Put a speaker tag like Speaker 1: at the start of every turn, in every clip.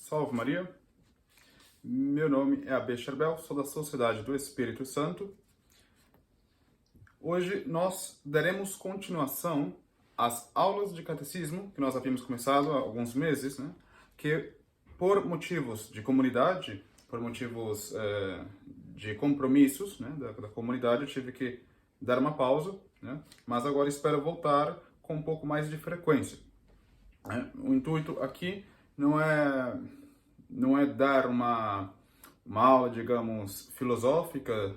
Speaker 1: Salve Maria, meu nome é Abel Charbel, sou da Sociedade do Espírito Santo. Hoje nós daremos continuação às aulas de catecismo que nós havíamos começado há alguns meses, né? Que por motivos de comunidade, por motivos de compromissos, né, da comunidade, eu tive que dar uma pausa, né? Mas agora espero voltar com um pouco mais de frequência. O intuito aqui não é dar uma aula, digamos, filosófica,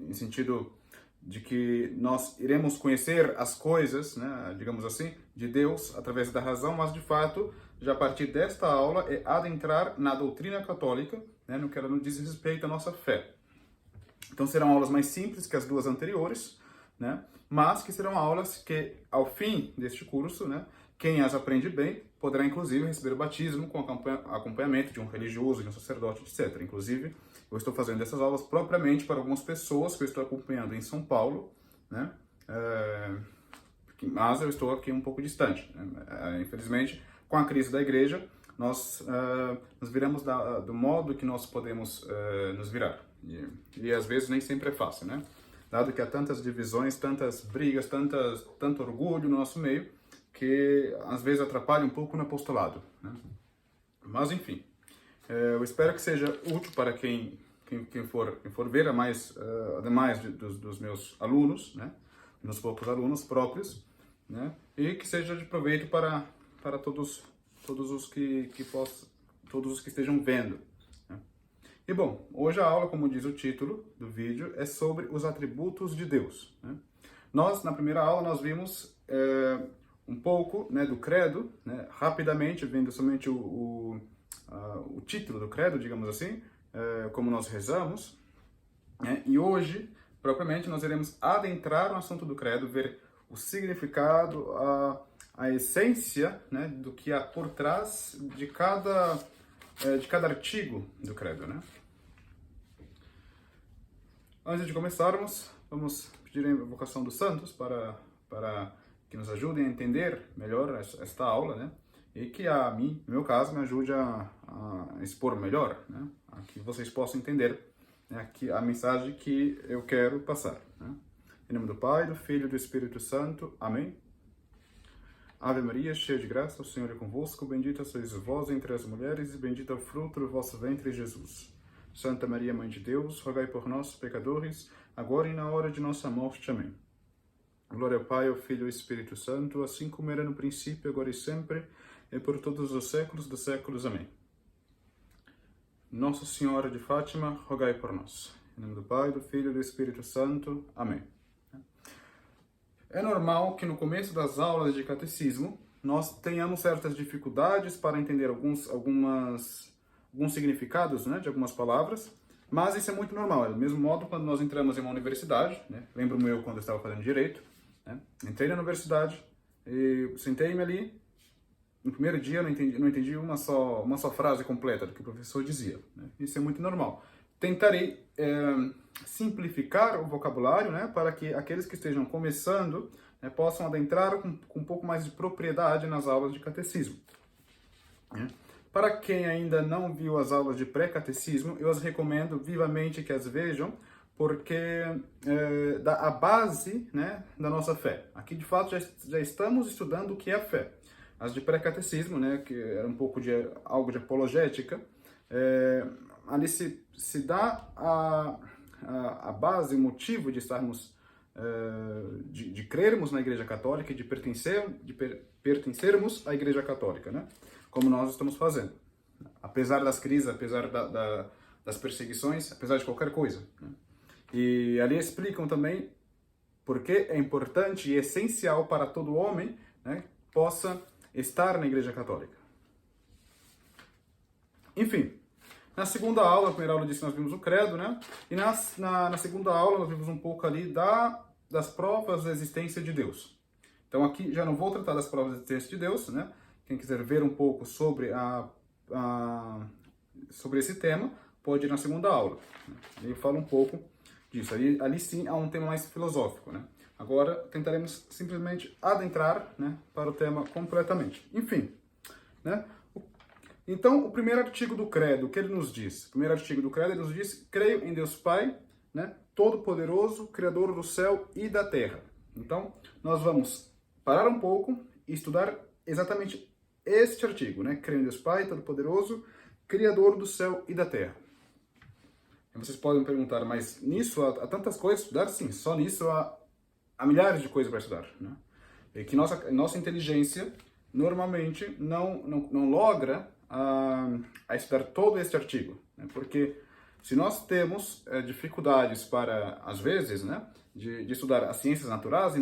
Speaker 1: em sentido de que nós iremos conhecer as coisas, né, digamos assim, de Deus através da razão, mas de fato, já a partir desta aula, é adentrar na doutrina católica, né, no que ela nos diz respeito à nossa fé. Então serão aulas mais simples que as duas anteriores, né, mas que serão aulas que, ao fim deste curso, né, quem as aprende bem poderá, inclusive, receber o batismo com acompanhamento de um religioso, de um sacerdote, etc. Inclusive, eu estou fazendo essas aulas propriamente para algumas pessoas que eu estou acompanhando em São Paulo, né? Mas eu estou aqui um pouco distante. Infelizmente, com a crise da igreja, nós nos viramos do modo que nós podemos nos virar. E às vezes nem sempre é fácil, né? Dado que há tantas divisões, tantas brigas, tanto orgulho no nosso meio, que às vezes atrapalha um pouco no apostolado, né? Mas enfim, eu espero que seja útil para quem for ver, ademais dos meus alunos, né? Dos poucos alunos próprios, né? E que seja de proveito para todos os que estejam vendo, né? E bom, hoje a aula, como diz o título do vídeo, é sobre os atributos de Deus, né? Na primeira aula, nós vimos um pouco, né, do credo, né, rapidamente, vendo somente o título do credo, digamos assim, como nós rezamos, né, e hoje, propriamente, nós iremos adentrar no assunto do credo, ver o significado, a essência, né, do que há por trás de cada artigo do credo, né? Antes de começarmos, vamos pedir a invocação dos santos para que nos ajudem a entender melhor esta aula, né? E que a mim, no meu caso, me ajude a expor melhor, né? A que vocês possam entender, né, a mensagem que eu quero passar, né? Em nome do Pai, do Filho e do Espírito Santo. Amém. Ave Maria, cheia de graça, o Senhor é convosco. Bendita sois vós entre as mulheres e bendito é o fruto do vosso ventre, Jesus. Santa Maria, Mãe de Deus, rogai por nós, pecadores, agora e na hora de nossa morte. Amém. Glória ao Pai, ao Filho e ao Espírito Santo, assim como era no princípio, agora e sempre, e por todos os séculos dos séculos. Amém. Nossa Senhora de Fátima, rogai por nós. Em nome do Pai, do Filho e do Espírito Santo. Amém. É normal que no começo das aulas de catecismo nós tenhamos certas dificuldades para entender alguns significados, né, de algumas palavras, mas isso é muito normal. É do mesmo modo quando nós entramos em uma universidade, né? Lembro-me eu quando eu estava fazendo direito, né? Entrei na universidade e sentei-me ali. No primeiro dia eu não entendi uma só frase completa do que o professor dizia, né? Isso é muito normal. Tentarei simplificar o vocabulário, né, para que aqueles que estejam começando, né, possam adentrar com um pouco mais de propriedade nas aulas de catecismo, né? Para quem ainda não viu as aulas de pré-catecismo, eu as recomendo vivamente que as vejam, porque dá a base, né, da nossa fé. Aqui, de fato, já estamos estudando o que é a fé. As de pré-catecismo, né, que era um pouco de algo de apologética, ali se dá a base, o motivo de estarmos, de crermos na Igreja Católica e de pertencermos à Igreja Católica, né? Como nós estamos fazendo. Apesar das crises, apesar das perseguições, apesar de qualquer coisa, né? E ali explicam também por que é importante e essencial para todo homem, né, possa estar na Igreja Católica. Enfim, na segunda aula, a primeira aula disse que nós vimos o credo, né? E na segunda aula nós vimos um pouco ali das provas da existência de Deus. Então aqui já não vou tratar das provas da existência de Deus, né? Quem quiser ver um pouco sobre sobre esse tema, pode ir na segunda aula, né? Eu falo um pouco disso. Ali sim há um tema mais filosófico, né? Agora tentaremos simplesmente adentrar, né, para o tema completamente. Enfim, né? Então, o primeiro artigo do credo, o que ele nos diz? O primeiro artigo do credo, ele nos diz, creio em Deus Pai, né, Todo-Poderoso, Criador do céu e da terra. Então, nós vamos parar um pouco e estudar exatamente este artigo, né? Creio em Deus Pai, Todo-Poderoso, Criador do céu e da terra. E vocês podem perguntar, mas nisso há tantas coisas para estudar? Sim, só nisso há milhares de coisas para estudar, né? E que nossa inteligência normalmente não logra a estudar todo este artigo, né? Porque se nós temos dificuldades para, às vezes, né, de estudar as ciências naturais e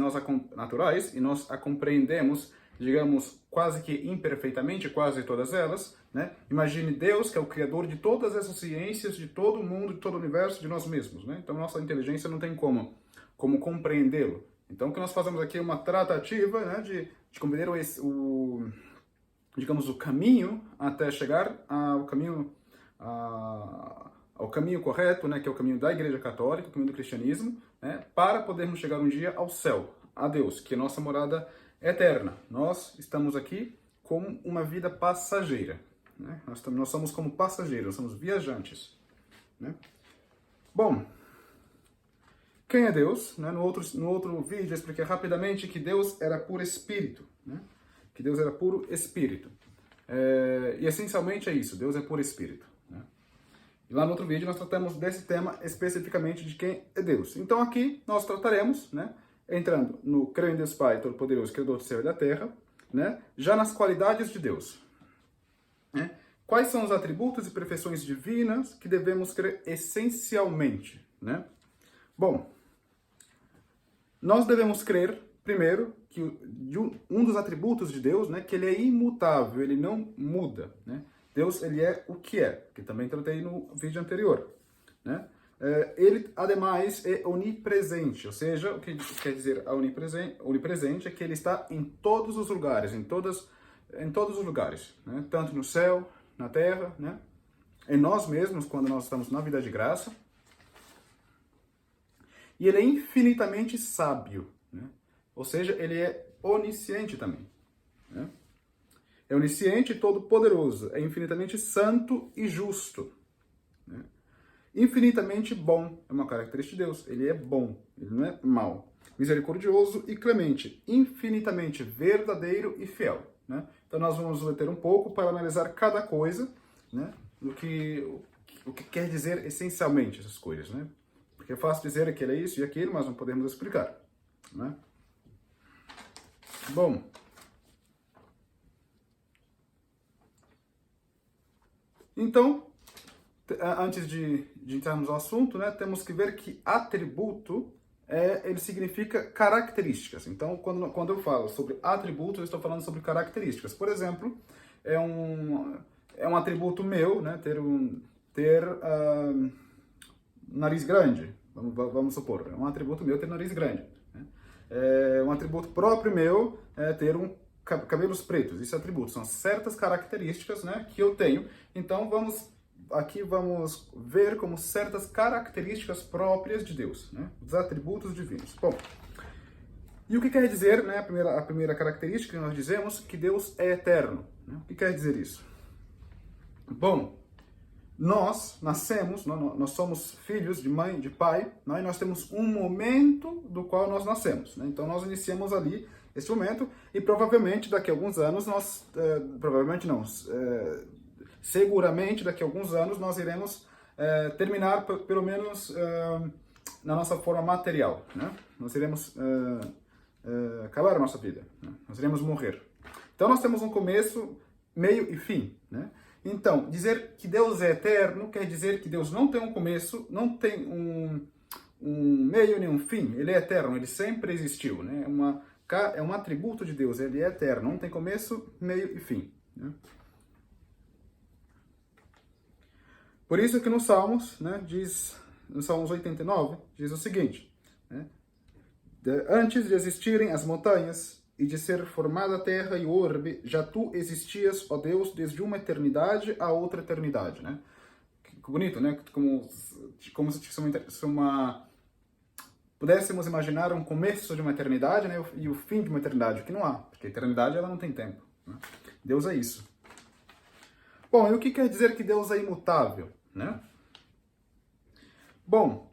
Speaker 1: nós a compreendemos, digamos, quase que imperfeitamente, quase todas elas, né? Imagine Deus, que é o criador de todas essas ciências, de todo o mundo, de todo o universo, de nós mesmos, né? Então, nossa inteligência não tem como compreendê-lo. Então, o que nós fazemos aqui é uma tratativa, né, de compreender digamos, o caminho até chegar ao caminho correto, né, que é o caminho da Igreja Católica, o caminho do cristianismo, né, para podermos chegar um dia ao céu, a Deus, que é nossa morada eterna. Nós estamos aqui como uma vida passageira, né? Nós somos como passageiros, nós somos viajantes, né? Bom, quem é Deus? Né? No outro vídeo eu expliquei rapidamente que Deus era puro espírito, né? Que Deus era puro espírito. E essencialmente é isso, Deus é puro espírito, né? E lá no outro vídeo nós tratamos desse tema especificamente de quem é Deus. Então aqui nós trataremos, né, entrando no creio em Deus Pai, Todo-Poderoso, Criador do céu e da terra, né, já nas qualidades de Deus, né? Quais são os atributos e perfeições divinas que devemos crer essencialmente, né? Bom, nós devemos crer, primeiro, que um dos atributos de Deus, né, que ele é imutável, ele não muda, né? Deus, ele é o que é, que também tratei no vídeo anterior, né? Ele, ademais, é onipresente, ou seja, o que quer dizer onipresente é que ele está em todos os lugares, em todos os lugares, né? Tanto no céu, na terra, né? Em nós mesmos, quando nós estamos na vida de graça. E ele é infinitamente sábio, né? Ou seja, ele é onisciente também, né? É onisciente e todo-poderoso, é infinitamente santo e justo, né? Infinitamente bom, é uma característica de Deus, ele é bom, ele não é mau. Misericordioso e clemente, infinitamente verdadeiro e fiel, né? Então nós vamos ter um pouco para analisar cada coisa, né? O que quer dizer essencialmente essas coisas, né? Porque é fácil dizer que ele é isso e aquilo, mas não podemos explicar, né? Bom, então, antes de entrarmos no assunto, né, temos que ver que atributo ele significa características. Então, quando eu falo sobre atributos, eu estou falando sobre características. Por exemplo, é um atributo meu, né, ter nariz grande. Vamos supor, é um atributo meu ter nariz grande, né? É um atributo próprio meu ter cabelos pretos. Isso é atributo, são certas características, né, que eu tenho. Então vamos ver como certas características próprias de Deus, né, os atributos divinos. Bom, e o que quer dizer, né, a primeira característica que nós dizemos que Deus é eterno, né? O que quer dizer isso? Bom, nós nascemos, nós somos filhos de mãe, de pai, né? E nós temos um momento do qual nós nascemos, né? Então nós iniciamos ali esse momento e provavelmente daqui a alguns anos seguramente daqui a alguns anos nós iremos terminar pelo menos na nossa forma material, né? Nós iremos acabar a nossa vida, né? Nós iremos morrer. Então nós temos um começo, meio e fim, né? Então, dizer que Deus é eterno quer dizer que Deus não tem um começo, não tem um meio nem um fim. Ele é eterno, ele sempre existiu, né? É um atributo de Deus, ele é eterno, não tem começo, meio e fim, né? Por isso que nos Salmos, né, no Salmos 89, diz o seguinte, né? Antes de existirem as montanhas e de ser formada a terra e o orbe, já tu existias, ó Deus, desde uma eternidade a outra eternidade, né? Que bonito, né? Como se pudéssemos imaginar um começo de uma eternidade, né, e o fim de uma eternidade, que não há, porque a eternidade ela não tem tempo, né? Deus é isso. Bom, Bom, e o que quer dizer que Deus é imutável, né? Bom,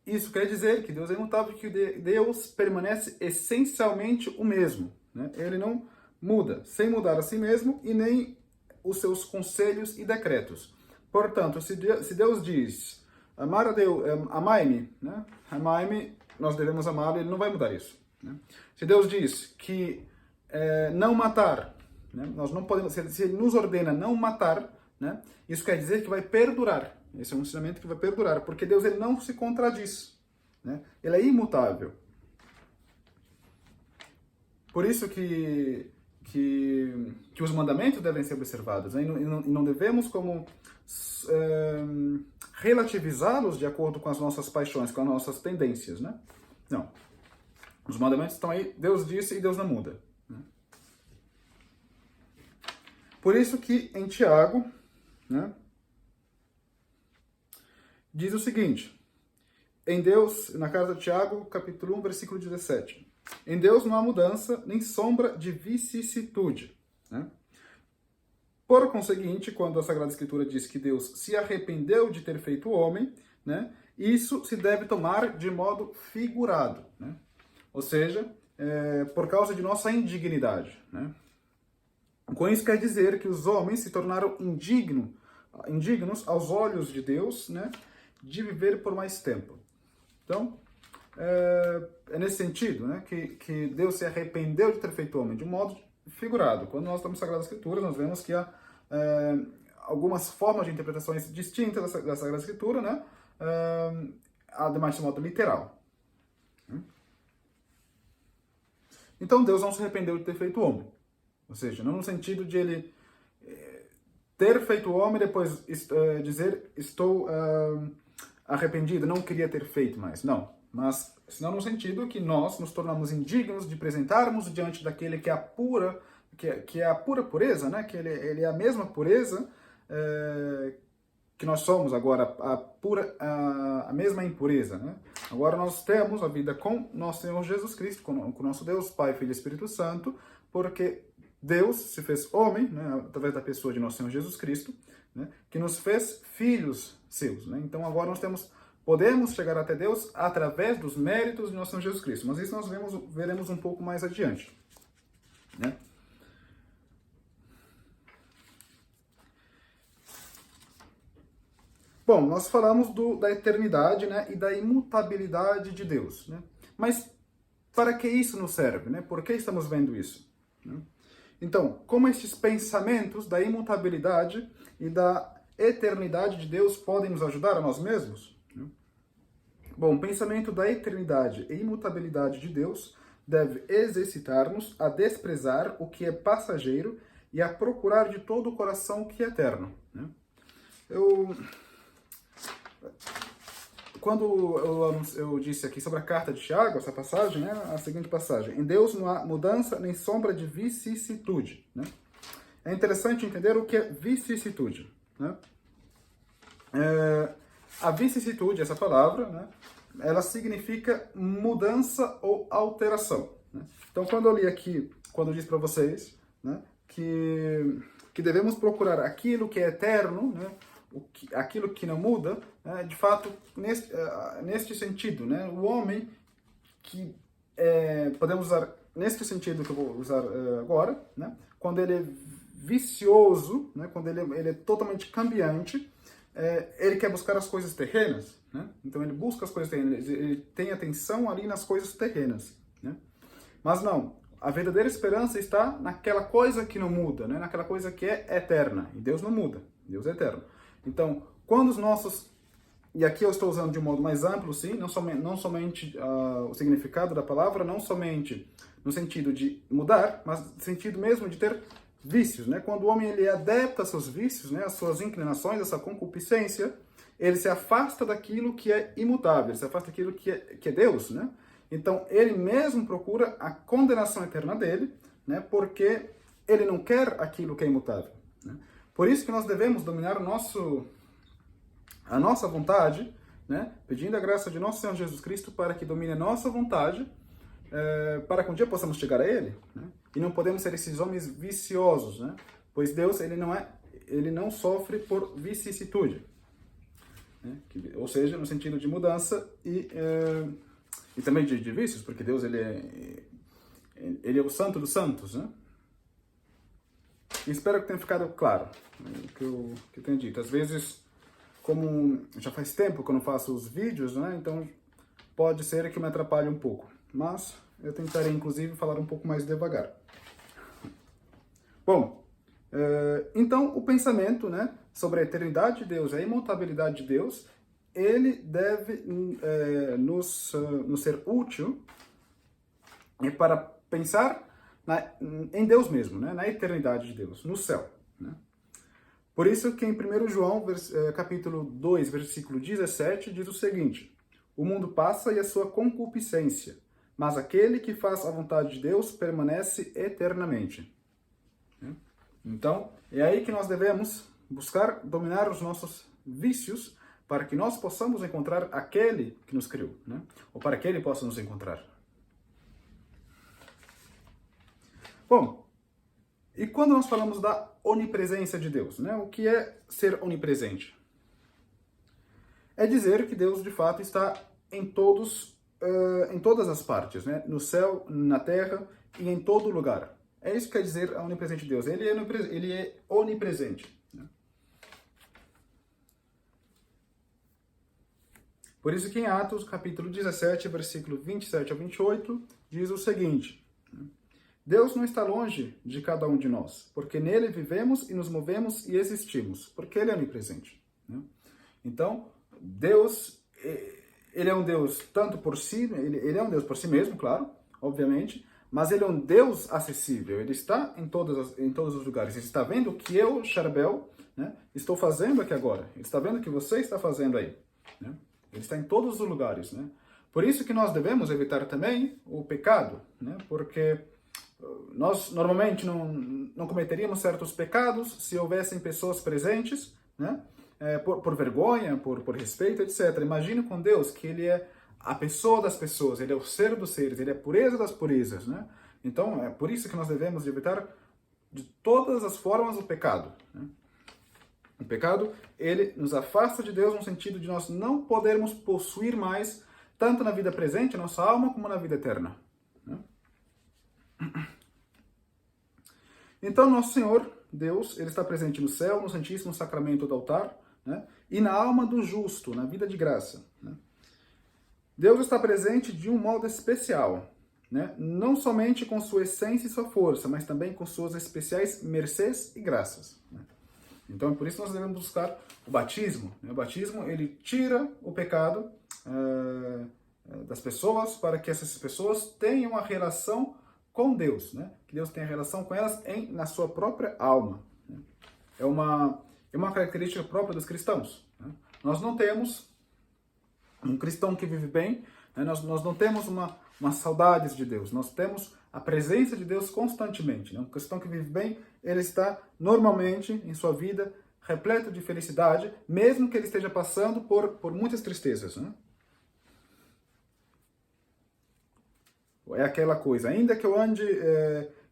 Speaker 1: isso quer dizer que Deus é imutável, que Deus permanece essencialmente o mesmo, né? Ele não muda, sem mudar a si mesmo e nem os seus conselhos e decretos. Portanto, se Deus diz, amar a Deus, amai-me, né? Amai-me, nós devemos amá-lo, ele não vai mudar isso, né? Se Deus diz que não matar, né? Nós não podemos, se ele nos ordena não matar, né? Isso quer dizer que vai perdurar. Esse é um ensinamento que vai perdurar, porque Deus ele não se contradiz, né? Ele é imutável. Por isso que os mandamentos devem ser observados, né? E não devemos como relativizá-los de acordo com as nossas paixões, com as nossas tendências, né? Não. Os mandamentos estão aí, Deus disse e Deus não muda, né? Por isso que em Tiago, né, diz o seguinte, em Deus, na carta de Tiago, capítulo 1, versículo 17, em Deus não há mudança, nem sombra de vicissitude, né? Por conseguinte, quando a Sagrada Escritura diz que Deus se arrependeu de ter feito o homem, né, isso se deve tomar de modo figurado, né? Ou seja, por causa de nossa indignidade, né? Com isso quer dizer que os homens se tornaram indignos aos olhos de Deus, né, de viver por mais tempo. Então, é nesse sentido, né, que Deus se arrependeu de ter feito o homem, de um modo figurado. Quando nós estamos na Sagrada Escritura, nós vemos que há algumas formas de interpretações distintas da Sagrada Escritura, né, ademais de modo literal. Então, Deus não se arrependeu de ter feito o homem. Ou seja, não no sentido de ele ter feito o homem e depois dizer estou arrependido, não queria ter feito mais. Não, mas senão no sentido que nós nos tornamos indignos de apresentarmos diante daquele que é a pura, que é a pura pureza, né? Que ele é a mesma pureza que nós somos agora, a mesma impureza, né? Agora nós temos a vida com nosso Senhor Jesus Cristo, com nosso Deus, Pai, Filho e Espírito Santo, porque Deus se fez homem, né, através da pessoa de nosso Senhor Jesus Cristo, né, que nos fez filhos seus, né? Então agora nós podemos chegar até Deus através dos méritos de nosso Senhor Jesus Cristo. Mas isso nós veremos um pouco mais adiante, né? Bom, nós falamos da eternidade, né, e da imutabilidade de Deus, né? Mas para que isso nos serve, né? Por que estamos vendo isso, né? Então, como estes pensamentos da imutabilidade e da eternidade de Deus podem nos ajudar a nós mesmos? Bom, o pensamento da eternidade e imutabilidade de Deus deve exercitar-nos a desprezar o que é passageiro e a procurar de todo o coração o que é eterno, né? Quando eu disse aqui sobre a carta de Tiago, essa passagem, né, a seguinte passagem, em Deus não há mudança nem sombra de vicissitude, né? É interessante entender o que é vicissitude, né? A vicissitude, essa palavra, né, ela significa mudança ou alteração, né? Então, quando eu li aqui, quando eu disse para vocês, né, que devemos procurar aquilo que é eterno, né, aquilo que não muda, né, de fato, neste sentido, né, o homem que podemos usar neste sentido que eu vou usar agora, né, quando ele é vicioso, né, quando ele é totalmente cambiante, ele quer buscar as coisas terrenas, né? Então ele busca as coisas terrenas, ele tem atenção ali nas coisas terrenas, né? Mas não, a verdadeira esperança está naquela coisa que não muda, né? Naquela coisa que é eterna, e Deus não muda, Deus é eterno. Então, quando os nossos, e aqui eu estou usando de um modo mais amplo, sim, não somente o significado da palavra, não somente no sentido de mudar, mas no sentido mesmo de ter vícios, né? Quando o homem ele adapta seus vícios, né, as suas inclinações, essa concupiscência, ele se afasta daquilo que é imutável, ele se afasta daquilo que é Deus, né? Então, ele mesmo procura a condenação eterna dele, né, porque ele não quer aquilo que é imutável, né? Por isso que nós devemos dominar a nossa vontade, né, pedindo a graça de nosso Senhor Jesus Cristo para que domine a nossa vontade, para que um dia possamos chegar a Ele, né? E não podemos ser esses homens viciosos, né? Pois Deus, ele não é ele não sofre por vicissitude, né? Ou seja, no sentido de mudança e também de vícios, porque Deus ele é o santo dos santos, né? E espero que tenha ficado claro, né, o que eu tenho dito. Às vezes, como já faz tempo que eu não faço os vídeos, né? Então pode ser que me atrapalhe um pouco, mas eu tentarei inclusive falar um pouco mais devagar. Bom, então o pensamento, né, sobre a eternidade de Deus, a imutabilidade de Deus, ele deve nos ser útil para pensar em Deus mesmo, né, na eternidade de Deus, no céu, né? Por isso que em 1 João, capítulo 2, versículo 17, diz o seguinte: o mundo passa e a sua concupiscência, mas aquele que faz a vontade de Deus permanece eternamente. Então, é aí que nós devemos buscar dominar os nossos vícios para que nós possamos encontrar aquele que nos criou, né? Ou para que ele possa nos encontrar. Bom, e quando nós falamos da onipresença de Deus, né? O que é ser onipresente? É dizer que Deus, de fato, está em todas as partes, né? No céu, na terra e em todo lugar. É isso que quer dizer a onipresença de Deus. Ele é onipresente, né? Por isso que em Atos, capítulo 17, versículo 27 a 28, diz o seguinte: Deus não está longe de cada um de nós, porque nele vivemos e nos movemos e existimos, porque ele é onipresente, né? Então, Deus, ele é um Deus tanto por si, ele é um Deus por si mesmo, claro, obviamente, mas ele é um Deus acessível, ele está em todos os lugares. Ele está vendo o que eu, Charbel, né, estou fazendo aqui agora. Ele está vendo o que você está fazendo aí, né? Ele está em todos os lugares, né? Por isso que nós devemos evitar também o pecado, né? Porque nós normalmente não cometeríamos certos pecados se houvessem pessoas presentes, né? Por vergonha, por respeito, etc. Imagine com Deus que ele é a pessoa das pessoas, ele é o ser dos seres, ele é a pureza das purezas, né? Então, é por isso que nós devemos evitar de todas as formas o pecado, né? O pecado, ele nos afasta de Deus no sentido de nós não podermos possuir mais, tanto na vida presente, a nossa alma, como na vida eterna, né? Então, nosso Senhor, Deus, ele está presente no céu, no Santíssimo Sacramento do altar, né? E na alma do justo, na vida de graça, né? Deus está presente de um modo especial, né? Não somente com sua essência e sua força, mas também com suas especiais mercês e graças, né? Então, por isso nós devemos buscar o batismo, né? O batismo, ele tira o pecado das pessoas para que essas pessoas tenham uma relação com Deus, né? Que Deus tenha relação com elas na sua própria alma, né? É uma característica própria dos cristãos, né? Nós não temos um cristão que vive bem, né? Nós não temos uma saudades de Deus, nós temos a presença de Deus constantemente, né? Um cristão que vive bem, ele está normalmente em sua vida repleto de felicidade, mesmo que ele esteja passando por muitas tristezas, né? É aquela coisa, ainda que eu ande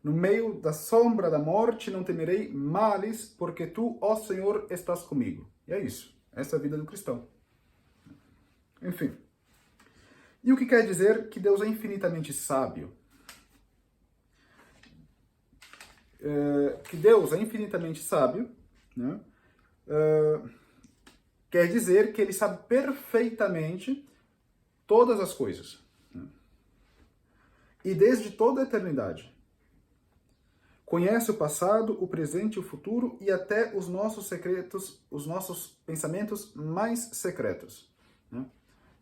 Speaker 1: no meio da sombra da morte, não temerei males, porque tu, ó Senhor, estás comigo. E é isso, essa é a vida do cristão. Enfim. E o que quer dizer que Deus é infinitamente sábio? Que Deus é infinitamente sábio, né? Quer dizer que ele sabe perfeitamente todas as coisas, né? E desde toda a eternidade. Conhece o passado, o presente e o futuro e até os nossos secretos, os nossos pensamentos mais secretos, né?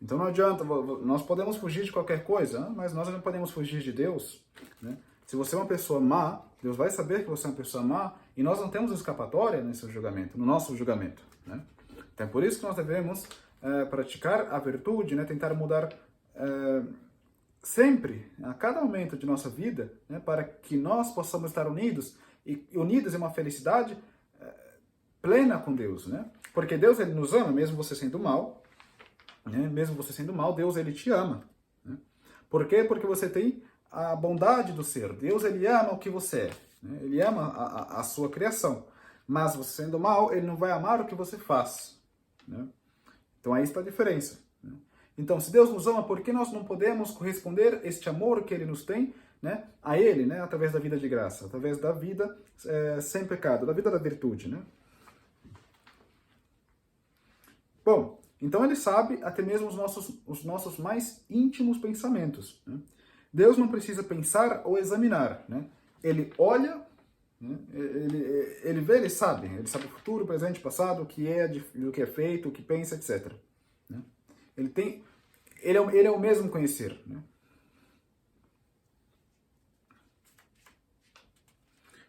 Speaker 1: Então não adianta, nós podemos fugir de qualquer coisa, mas nós não podemos fugir de Deus, né? Se você é uma pessoa má, Deus vai saber que você é uma pessoa má e nós não temos escapatória nesse julgamento, no nosso julgamento, né? Então é por isso que nós devemos praticar a virtude, né? Tentar mudar sempre, a cada momento de nossa vida, né? Para que nós possamos estar unidos e unidos em uma felicidade plena com Deus, né? Porque Deus, ele nos ama, mesmo você sendo mal, né? Mesmo você sendo mal, Deus, ele te ama, né? Por quê? Porque você tem a bondade do ser. Deus, ele ama o que você é, né? Ele ama a sua criação. Mas você sendo mau, ele não vai amar o que você faz, né? Então aí está a diferença, né? Então, se Deus nos ama, por que nós não podemos corresponder este amor que Ele nos tem, né, a Ele, né, através da vida de graça, através da vida sem pecado, da vida da virtude, né? Bom, então Ele sabe até mesmo os nossos mais íntimos pensamentos, né? Deus não precisa pensar ou examinar, né? Ele olha, né? Ele vê, ele sabe o futuro, presente, passado, o que é, do que é feito, o que pensa, etc. Né? Ele é o mesmo conhecer, né?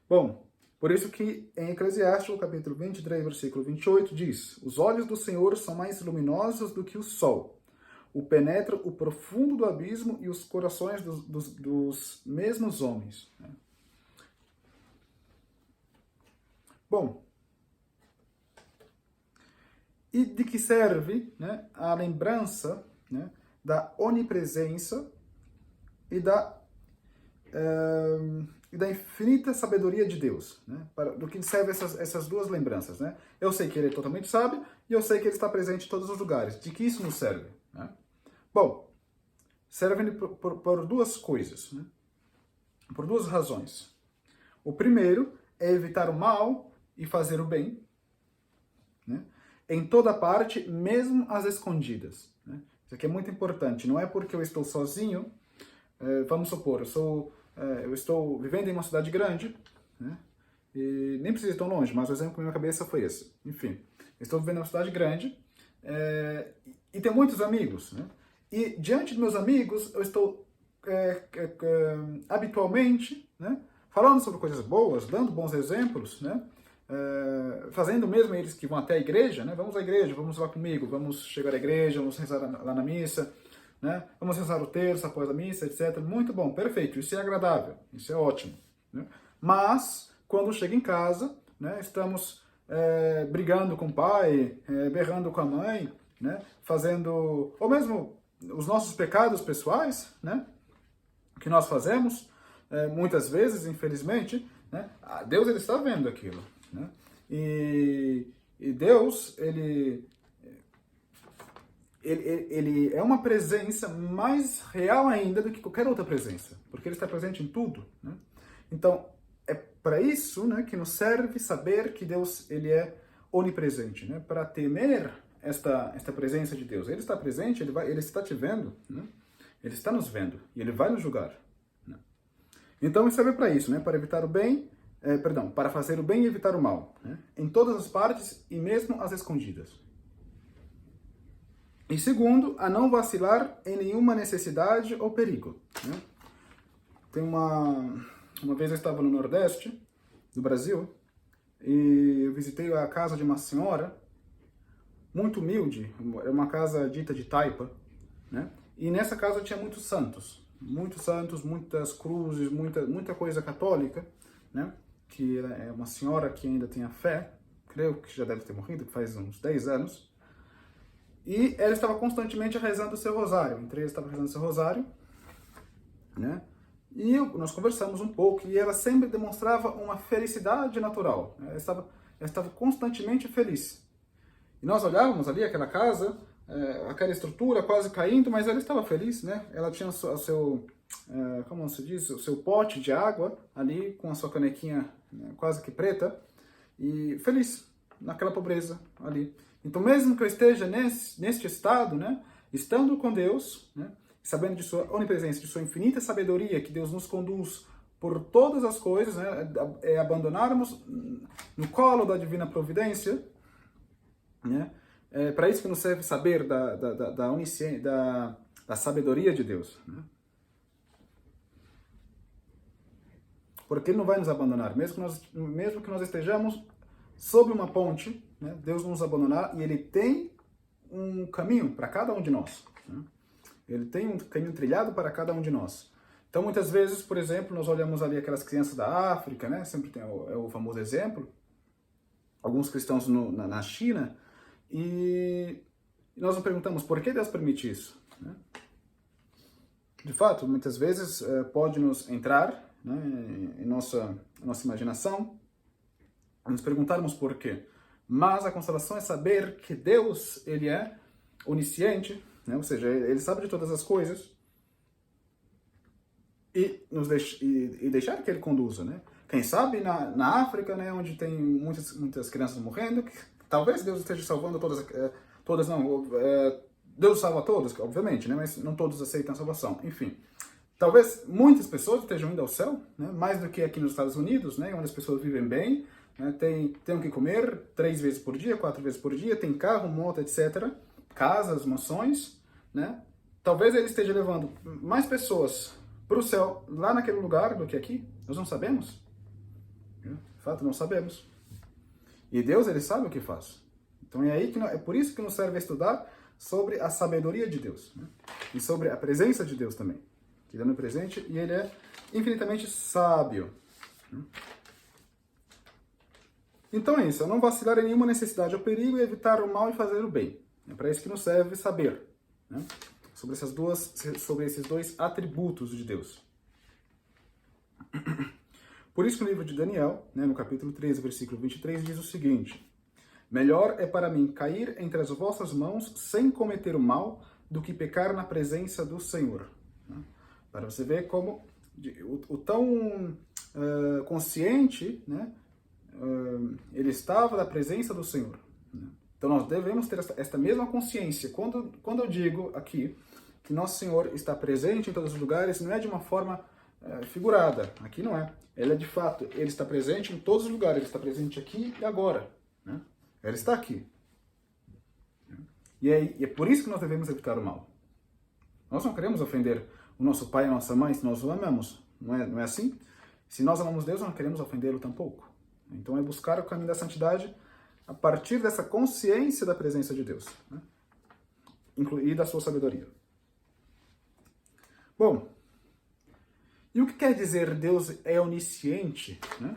Speaker 1: Bom, por isso que em Eclesiastes, capítulo 23, versículo 28, diz: os olhos do Senhor são mais luminosos do que o sol, o penetra o profundo do abismo e os corações dos mesmos homens. Bom, e de que serve, né, a lembrança, né, da onipresença e da infinita sabedoria de Deus, né? Do que servem essas duas lembranças, né? Eu sei que Ele é totalmente sábio e eu sei que Ele está presente em todos os lugares. De que isso nos serve, né? Bom, serve por duas coisas, né? Por duas razões. O primeiro é evitar o mal e fazer o bem, né? Em toda parte, mesmo às escondidas, né? Isso aqui é muito importante. Não é porque eu estou sozinho, vamos supor, eu estou vivendo em uma cidade grande, né? E nem precisa ir tão longe, mas o exemplo na minha cabeça foi esse. Enfim, estou vivendo em uma cidade grande e tenho muitos amigos, né? E diante dos meus amigos, eu estou habitualmente, né, falando sobre coisas boas, dando bons exemplos, né? Fazendo mesmo eles que vão até a igreja, né? Vamos à igreja, vamos lá comigo, vamos chegar à igreja, vamos rezar lá na missa, né? Vamos rezar o terço após a missa, etc. Muito bom, perfeito, isso é agradável, isso é ótimo, né? Mas, quando chega em casa, né, estamos brigando com o pai, berrando com a mãe, né, fazendo, ou mesmo os nossos pecados pessoais, né, que nós fazemos, muitas vezes, infelizmente, né, Deus ele está vendo aquilo, né? E Deus, ele é uma presença mais real ainda do que qualquer outra presença, porque Ele está presente em tudo, né? Então, é para isso, né, que nos serve saber que Deus ele é onipresente, né? Para temer esta presença de Deus. Ele está presente, ele está te vendo, né? Ele está nos vendo e Ele vai nos julgar, né? Então, serve para isso, né? Para evitar o bem, para fazer o bem e evitar o mal, né? Em todas as partes e mesmo as escondidas. E segundo, a não vacilar em nenhuma necessidade ou perigo, né? Tem uma vez eu estava no Nordeste do Brasil e eu visitei a casa de uma senhora muito humilde, é uma casa dita de taipa, né? E nessa casa tinha muitos santos, muitas cruzes, muita coisa católica, né? Que é uma senhora que ainda tem a fé, creio que já deve ter morrido, que faz uns 10 anos. E ela estava constantemente rezando o seu rosário. Entre eles estava rezando o seu rosário, né? E nós conversamos um pouco e ela sempre demonstrava uma felicidade natural. Ela estava constantemente feliz. E nós olhávamos ali aquela casa, aquela estrutura quase caindo, mas ela estava feliz, né? Ela tinha o seu, como se diz, o seu pote de água ali com a sua canequinha, né, quase que preta e feliz naquela pobreza ali. Então, mesmo que eu esteja neste estado, né, estando com Deus, né, sabendo de sua onipresença, de sua infinita sabedoria, que Deus nos conduz por todas as coisas, né, abandonarmos no colo da divina providência, né, para isso que nos serve saber da onisciência, da sabedoria de Deus, né? Porque Ele não vai nos abandonar, mesmo que nós estejamos sob uma ponte, né, Deus não nos abandonará e Ele tem um caminho para cada um de nós, né? Ele tem um caminho trilhado para cada um de nós. Então, muitas vezes, por exemplo, nós olhamos ali aquelas crianças da África, né? Sempre tem o famoso exemplo. Alguns cristãos na China. E nós nos perguntamos, por que Deus permite isso, né? De fato, muitas vezes pode nos entrar, né, em nossa imaginação nos perguntarmos por quê. Mas a consolação é saber que Deus, ele é onisciente, né? Ou seja, ele sabe de todas as coisas e deixar que ele conduza, né? Quem sabe na África, né, onde tem muitas crianças morrendo, que talvez Deus esteja salvando todas não, Deus salva todos, obviamente, né, mas não todos aceitam a salvação. Enfim, talvez muitas pessoas estejam indo ao céu, né, mais do que aqui nos Estados Unidos, né, onde as pessoas vivem bem, né, têm o que comer 3 vezes por dia, 4 vezes por dia, tem carro, moto, etc., casas, mansões, né? Talvez ele esteja levando mais pessoas para o céu lá naquele lugar do que aqui. Nós não sabemos. De fato, não sabemos. E Deus, ele sabe o que faz. Então é por isso que nos serve estudar sobre a sabedoria de Deus, né? E sobre a presença de Deus também, que ele é presente e ele é infinitamente sábio. Então é isso, é não vacilar em nenhuma necessidade ou perigo e evitar o mal e fazer o bem. É para isso que nos serve saber, né, sobre esses dois atributos de Deus. Por isso que no livro de Daniel, né, no capítulo 13, versículo 23, diz o seguinte: melhor é para mim cair entre as vossas mãos sem cometer o mal do que pecar na presença do Senhor. Para você ver como o tão consciente, né, ele estava da presença do Senhor. Então nós devemos ter esta mesma consciência. Quando eu digo aqui que nosso Senhor está presente em todos os lugares, não é de uma forma figurada. Aqui não é. Ele é de fato, ele está presente em todos os lugares. Ele está presente aqui e agora, né? Ele está aqui. E é por isso que nós devemos evitar o mal. Nós não queremos ofender o nosso pai e a nossa mãe se nós o amamos. Não é assim? Se nós amamos Deus, não queremos ofendê-lo tampouco. Então é buscar o caminho da santidade a partir dessa consciência da presença de Deus, né? E da sua sabedoria. Bom, e o que quer dizer Deus é onisciente, né?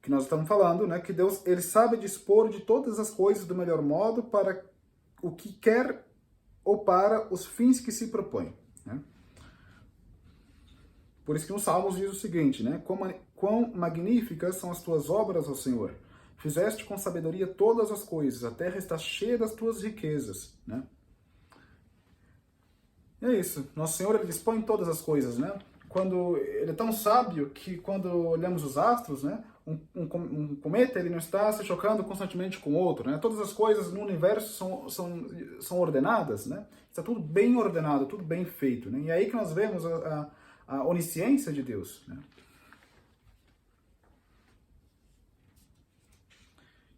Speaker 1: Que nós estamos falando, né? Que Deus, ele sabe dispor de todas as coisas do melhor modo para o que quer ou para os fins que se propõe, né? Por isso que nos Salmos diz o seguinte, né? Quão magníficas são as tuas obras, ó Senhor! Fizeste com sabedoria todas as coisas, a terra está cheia das tuas riquezas, né? E é isso, nosso Senhor, ele dispõe todas as coisas, né? Ele é tão sábio que quando olhamos os astros, né? Um cometa, ele não está se chocando constantemente com outro, né? Todas as coisas no universo são ordenadas, né? Está tudo bem ordenado, tudo bem feito, né? E é aí que nós vemos a onisciência de Deus, né?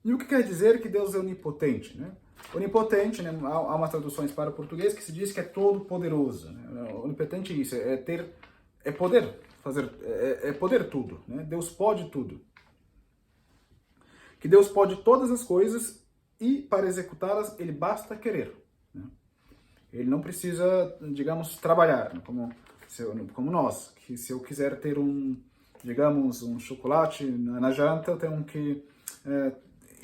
Speaker 1: E o que quer dizer que Deus é onipotente, né? Onipotente, né? Há umas traduções para o português que se diz que é todo-poderoso, né? Onipotente é isso, é poder fazer, é poder tudo, né? Deus pode tudo. Que Deus pode todas as coisas e para executá-las ele basta querer, né? Ele não precisa, digamos, trabalhar, né? Como nós, que se eu quiser ter um chocolate na janta, eu tenho que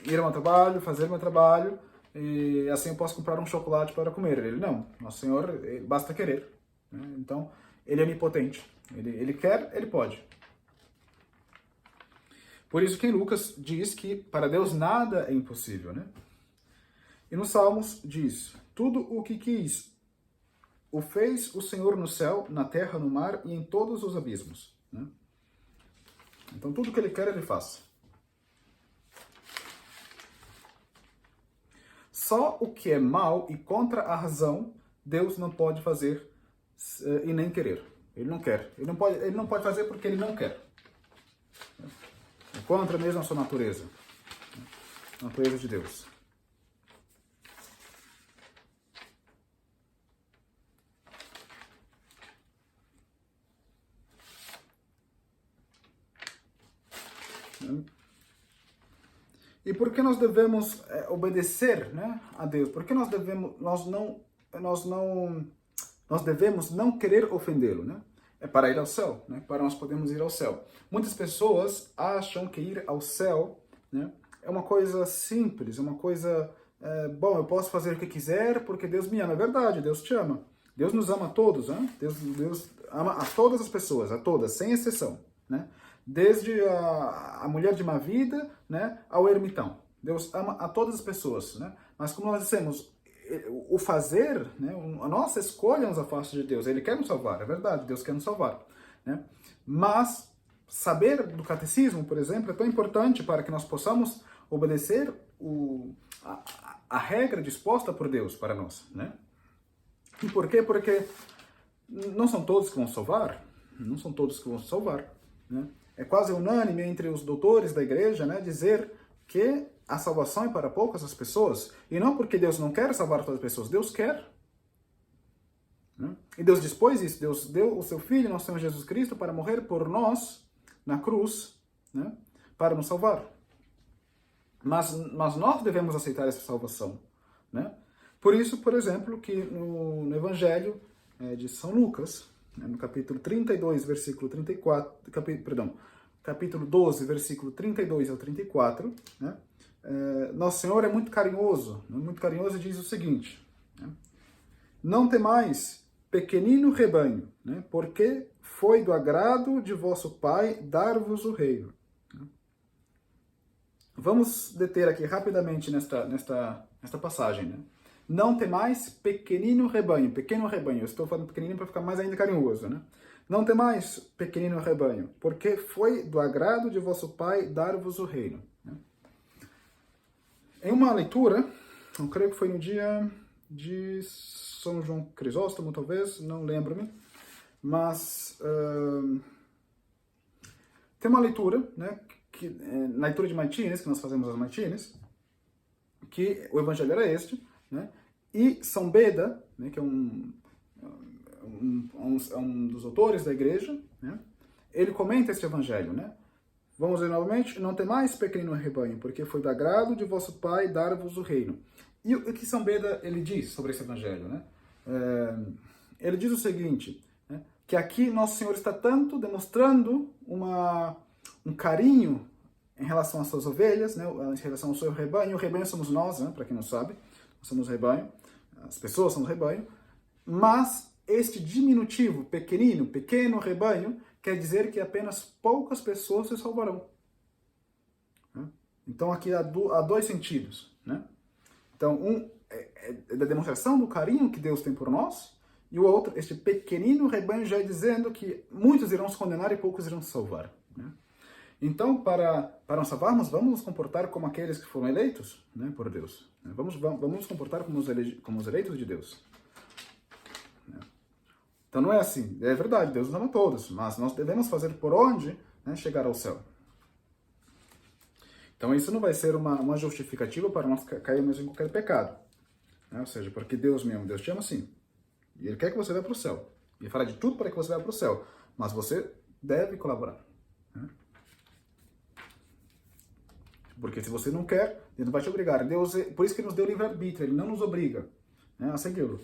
Speaker 1: ir ao meu trabalho, fazer meu trabalho, e assim eu posso comprar um chocolate para comer. Ele não. Nosso Senhor, basta querer, né? Então, ele é onipotente. Ele quer, ele pode. Por isso que em Lucas diz que para Deus nada é impossível, né? E nos Salmos diz: tudo o que quis o fez o Senhor no céu, na terra, no mar e em todos os abismos, né? Então tudo que ele quer, ele faz. Só o que é mal e contra a razão, Deus não pode fazer e nem querer. Ele não quer. Ele não pode fazer porque ele não quer. É contra mesmo a sua natureza. A natureza de Deus. E por que nós devemos obedecer, né, a Deus? Por que nós devemos não querer ofendê-lo, né? É para ir ao céu, né? Para nós podermos ir ao céu. Muitas pessoas acham que ir ao céu, né, é uma coisa simples, é uma coisa, bom, eu posso fazer o que quiser porque Deus me ama. É verdade, Deus te ama. Deus nos ama a todos, né? Deus ama a todas as pessoas, a todas, sem exceção, né? desde a mulher de má vida, né, ao ermitão. Deus ama a todas as pessoas, né? Mas como nós dissemos, o fazer, né, a nossa escolha nos afasta de Deus. Ele quer nos salvar, é verdade, Deus quer nos salvar, né? Mas saber do catecismo, por exemplo, é tão importante para que nós possamos obedecer a regra disposta por Deus para nós, né? E por quê? Porque não são todos que vão salvar, não são todos que vão salvar, né? É quase unânime entre os doutores da igreja, né, dizer que a salvação é para poucas as pessoas, e não porque Deus não quer salvar todas as pessoas, Deus quer. Né? E Deus dispôs isso, Deus deu o seu Filho, nosso Senhor Jesus Cristo, para morrer por nós na cruz, né, para nos salvar. Mas nós devemos aceitar essa salvação, né? Por isso, por exemplo, que no Evangelho de São Lucas, né, no capítulo 32, versículo 34, capítulo 12, versículo 32 ao 34, né, Nosso Senhor é muito carinhoso e diz o seguinte, né, não temais, pequenino rebanho, né, porque foi do agrado de vosso Pai dar-vos o reino. Vamos deter aqui rapidamente nesta passagem, né? Não temais, pequenino rebanho. Pequeno rebanho. Eu estou falando pequenino para ficar mais ainda carinhoso, né? Não temais, pequenino rebanho, porque foi do agrado de vosso Pai dar-vos o reino. Em uma leitura, eu creio que foi no dia de São João Crisóstomo, talvez, não lembro-me, mas tem uma leitura, né? Na leitura de Maitines, que nós fazemos as Maitines, que o evangelho era este, né? E São Beda, né, que é um dos autores da igreja, né? Ele comenta este evangelho, né? Vamos ler novamente, não temais, pequenino rebanho, porque foi do agrado de vosso Pai dar-vos o reino. E o que São Beda ele diz sobre esse evangelho, né? Ele diz o seguinte, né, que aqui Nosso Senhor está tanto demonstrando um carinho em relação às suas ovelhas, né, em relação ao seu rebanho. O rebanho somos nós, né, para quem não sabe, nós somos rebanho, as pessoas são rebanho, mas este diminutivo, pequeno rebanho, quer dizer que apenas poucas pessoas se salvarão. Então aqui há dois sentidos, né? Então, é da demonstração do carinho que Deus tem por nós, e o outro, este pequenino rebanho já dizendo que muitos irão se condenar e poucos irão se salvar, né? Então, para nos salvarmos, vamos nos comportar como aqueles que foram eleitos, né, por Deus. Vamos nos comportar como os eleitos de Deus. Então não é assim. É verdade, Deus nos ama a todos, mas nós devemos fazer por onde, né, chegar ao céu. Então isso não vai ser uma justificativa para nós cairmos em qualquer pecado. Né? Ou seja, porque Deus me ama, Deus te ama sim. E Ele quer que você vá para o céu. Ele fará de tudo para que você vá para o céu. Mas você deve colaborar. Né? Porque se você não quer, Deus não vai te obrigar. Deus, por isso que Ele nos deu livre-arbítrio, Ele não nos obriga, né, a segui-lo.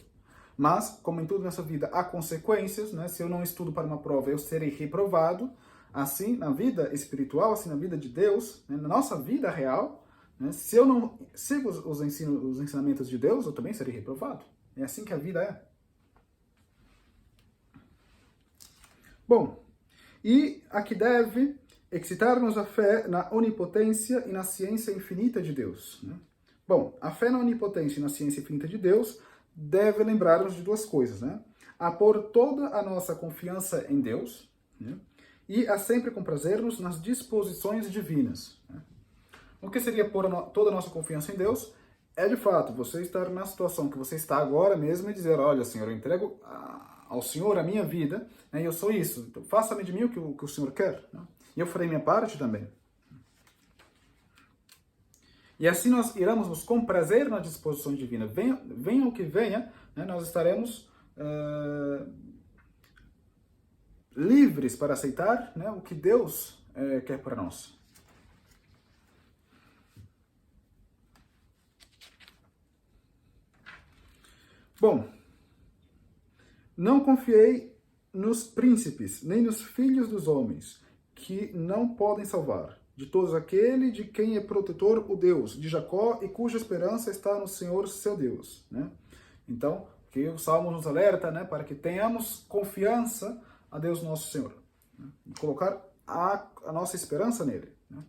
Speaker 1: Mas, como em tudo nessa vida, há consequências, né? Se eu não estudo para uma prova, eu serei reprovado. Assim, na vida espiritual, assim, na vida de Deus, né, na nossa vida real, né, se eu não sigo os ensinamentos de Deus, eu também serei reprovado. É assim que a vida é. Bom, e aqui deve excitar-nos a fé na onipotência e na ciência infinita de Deus. Né? Bom, a fé na onipotência e na ciência infinita de Deus deve lembrar-nos de duas coisas, né? A pôr toda a nossa confiança em Deus, né? E a sempre comprazer-nos nas disposições divinas. Né? O que seria pôr toda a nossa confiança em Deus? É, de fato, você estar na situação que você está agora mesmo e dizer, olha, Senhor, eu entrego ao Senhor a minha vida, né? E eu sou isso, então faça-me de mim o que o Senhor quer. Né? E eu farei minha parte também. E assim nós iremos nos comprazer na disposição divina. Venha o que venha, né, nós estaremos livres para aceitar, né, o que Deus quer para nós. Bom, não confiei nos príncipes, nem nos filhos dos homens, que não podem salvar. De todos aquele de quem é protetor o Deus, de Jacó, e cuja esperança está no Senhor, seu Deus. Né? Então, que o Salmo nos alerta, né, para que tenhamos confiança a Deus nosso Senhor. Né? Colocar a nossa esperança nele. Né?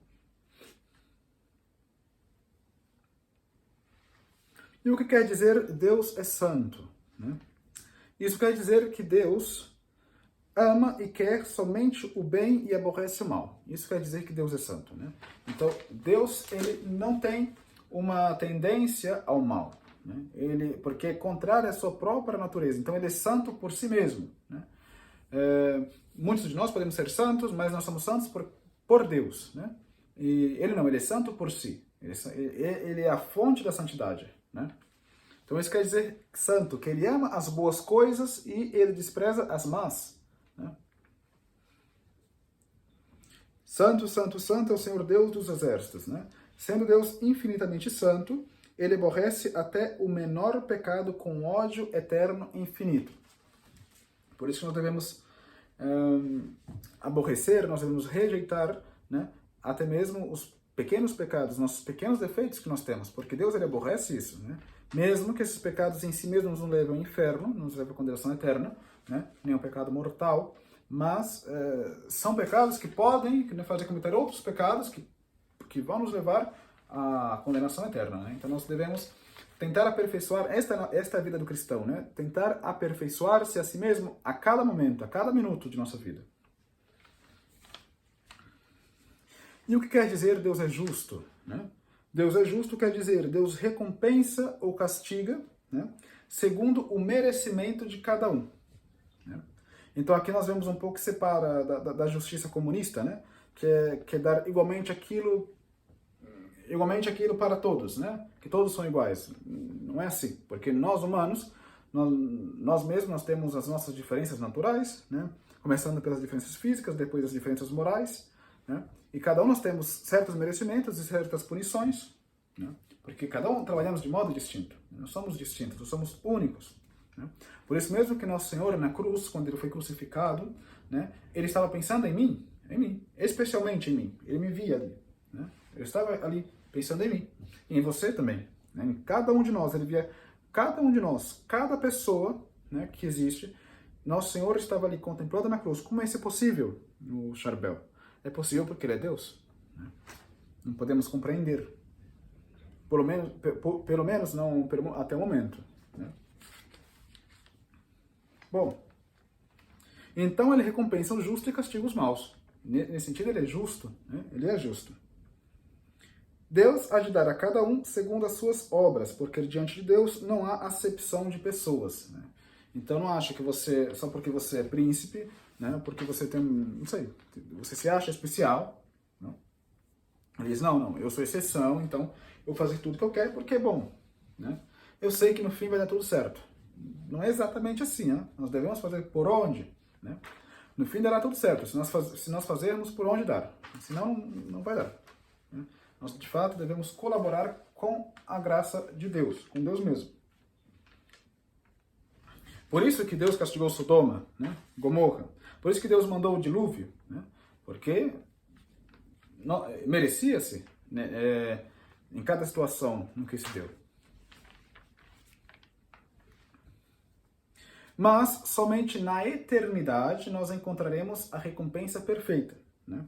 Speaker 1: E o que quer dizer Deus é santo? Né? Isso quer dizer que Deus ama e quer somente o bem e aborrece o mal. Isso quer dizer que Deus é santo. Né? Então, Deus ele não tem uma tendência ao mal. Né? Porque é contrário à sua própria natureza. Então, ele é santo por si mesmo. Né? Muitos de nós podemos ser santos, mas nós somos santos por Deus. Né? E ele não, ele é santo por si. Ele é a fonte da santidade. Né? Então, isso quer dizer santo, que ele ama as boas coisas e ele despreza as más. Né? Santo, santo, santo é o Senhor Deus dos exércitos. Né? Sendo Deus infinitamente santo, ele aborrece até o menor pecado com ódio eterno e infinito. Por isso que nós devemos aborrecer, nós devemos rejeitar, né, até mesmo os pequenos pecados, nossos pequenos defeitos que nós temos, porque Deus ele aborrece isso. Né? Mesmo que esses pecados em si mesmos nos levem ao inferno, nos levem à condenação eterna, né? Nem um pecado mortal, mas são pecados que podem fazer cometer outros pecados que vão nos levar à condenação eterna. Né? Então nós devemos tentar aperfeiçoar, esta é a vida do cristão, né? Tentar aperfeiçoar-se a si mesmo a cada momento, a cada minuto de nossa vida. E o que quer dizer Deus é justo? Né? Deus é justo quer dizer Deus recompensa ou castiga, né, segundo o merecimento de cada um. Né? Então aqui nós vemos um pouco que separa da justiça comunista, né, que é dar igualmente aquilo para todos, né? Que todos são iguais. Não é assim, porque nós humanos, nós mesmos nós temos as nossas diferenças naturais, né? Começando pelas diferenças físicas, depois as diferenças morais, né? E cada um nós temos certos merecimentos e certas punições, né? Porque cada um trabalhamos de modo distinto. Nós somos distintos, nós somos únicos. Né? Por isso mesmo que Nosso Senhor na cruz, quando ele foi crucificado, né? Ele estava pensando em mim, especialmente em mim. Ele me via ali, né? Ele estava ali pensando em mim, e em você também, né? Em cada um de nós, ele via cada um de nós, cada pessoa, né, que existe. Nosso Senhor estava ali contemplando na cruz. Como é isso possível no Charbel? É possível porque ele é Deus. Né? Não podemos compreender, pelo menos não até o momento. Né? Bom, então ele recompensa os justos e castiga os maus. Nesse sentido ele é justo, né? Ele é justo. Deus há de dar a cada um segundo as suas obras, porque diante de Deus não há acepção de pessoas. Né? Então não acha que você, só porque você é príncipe, né, porque você tem, não sei, você se acha especial. Não? Ele diz, não, eu sou exceção, então eu vou fazer tudo que eu quero porque é bom. Né? Eu sei que no fim vai dar tudo certo. Não é exatamente assim, né? Nós devemos fazer por onde. Né? No fim dará tudo certo, se nós fazermos por onde dar. Senão não vai dar. Né? Nós, de fato, devemos colaborar com a graça de Deus, com Deus mesmo. Por isso que Deus castigou Sodoma, né? Gomorra. Por isso que Deus mandou o dilúvio, né? Porque merecia-se, né? Em cada situação no que se deu. Mas somente na eternidade nós encontraremos a recompensa perfeita, né?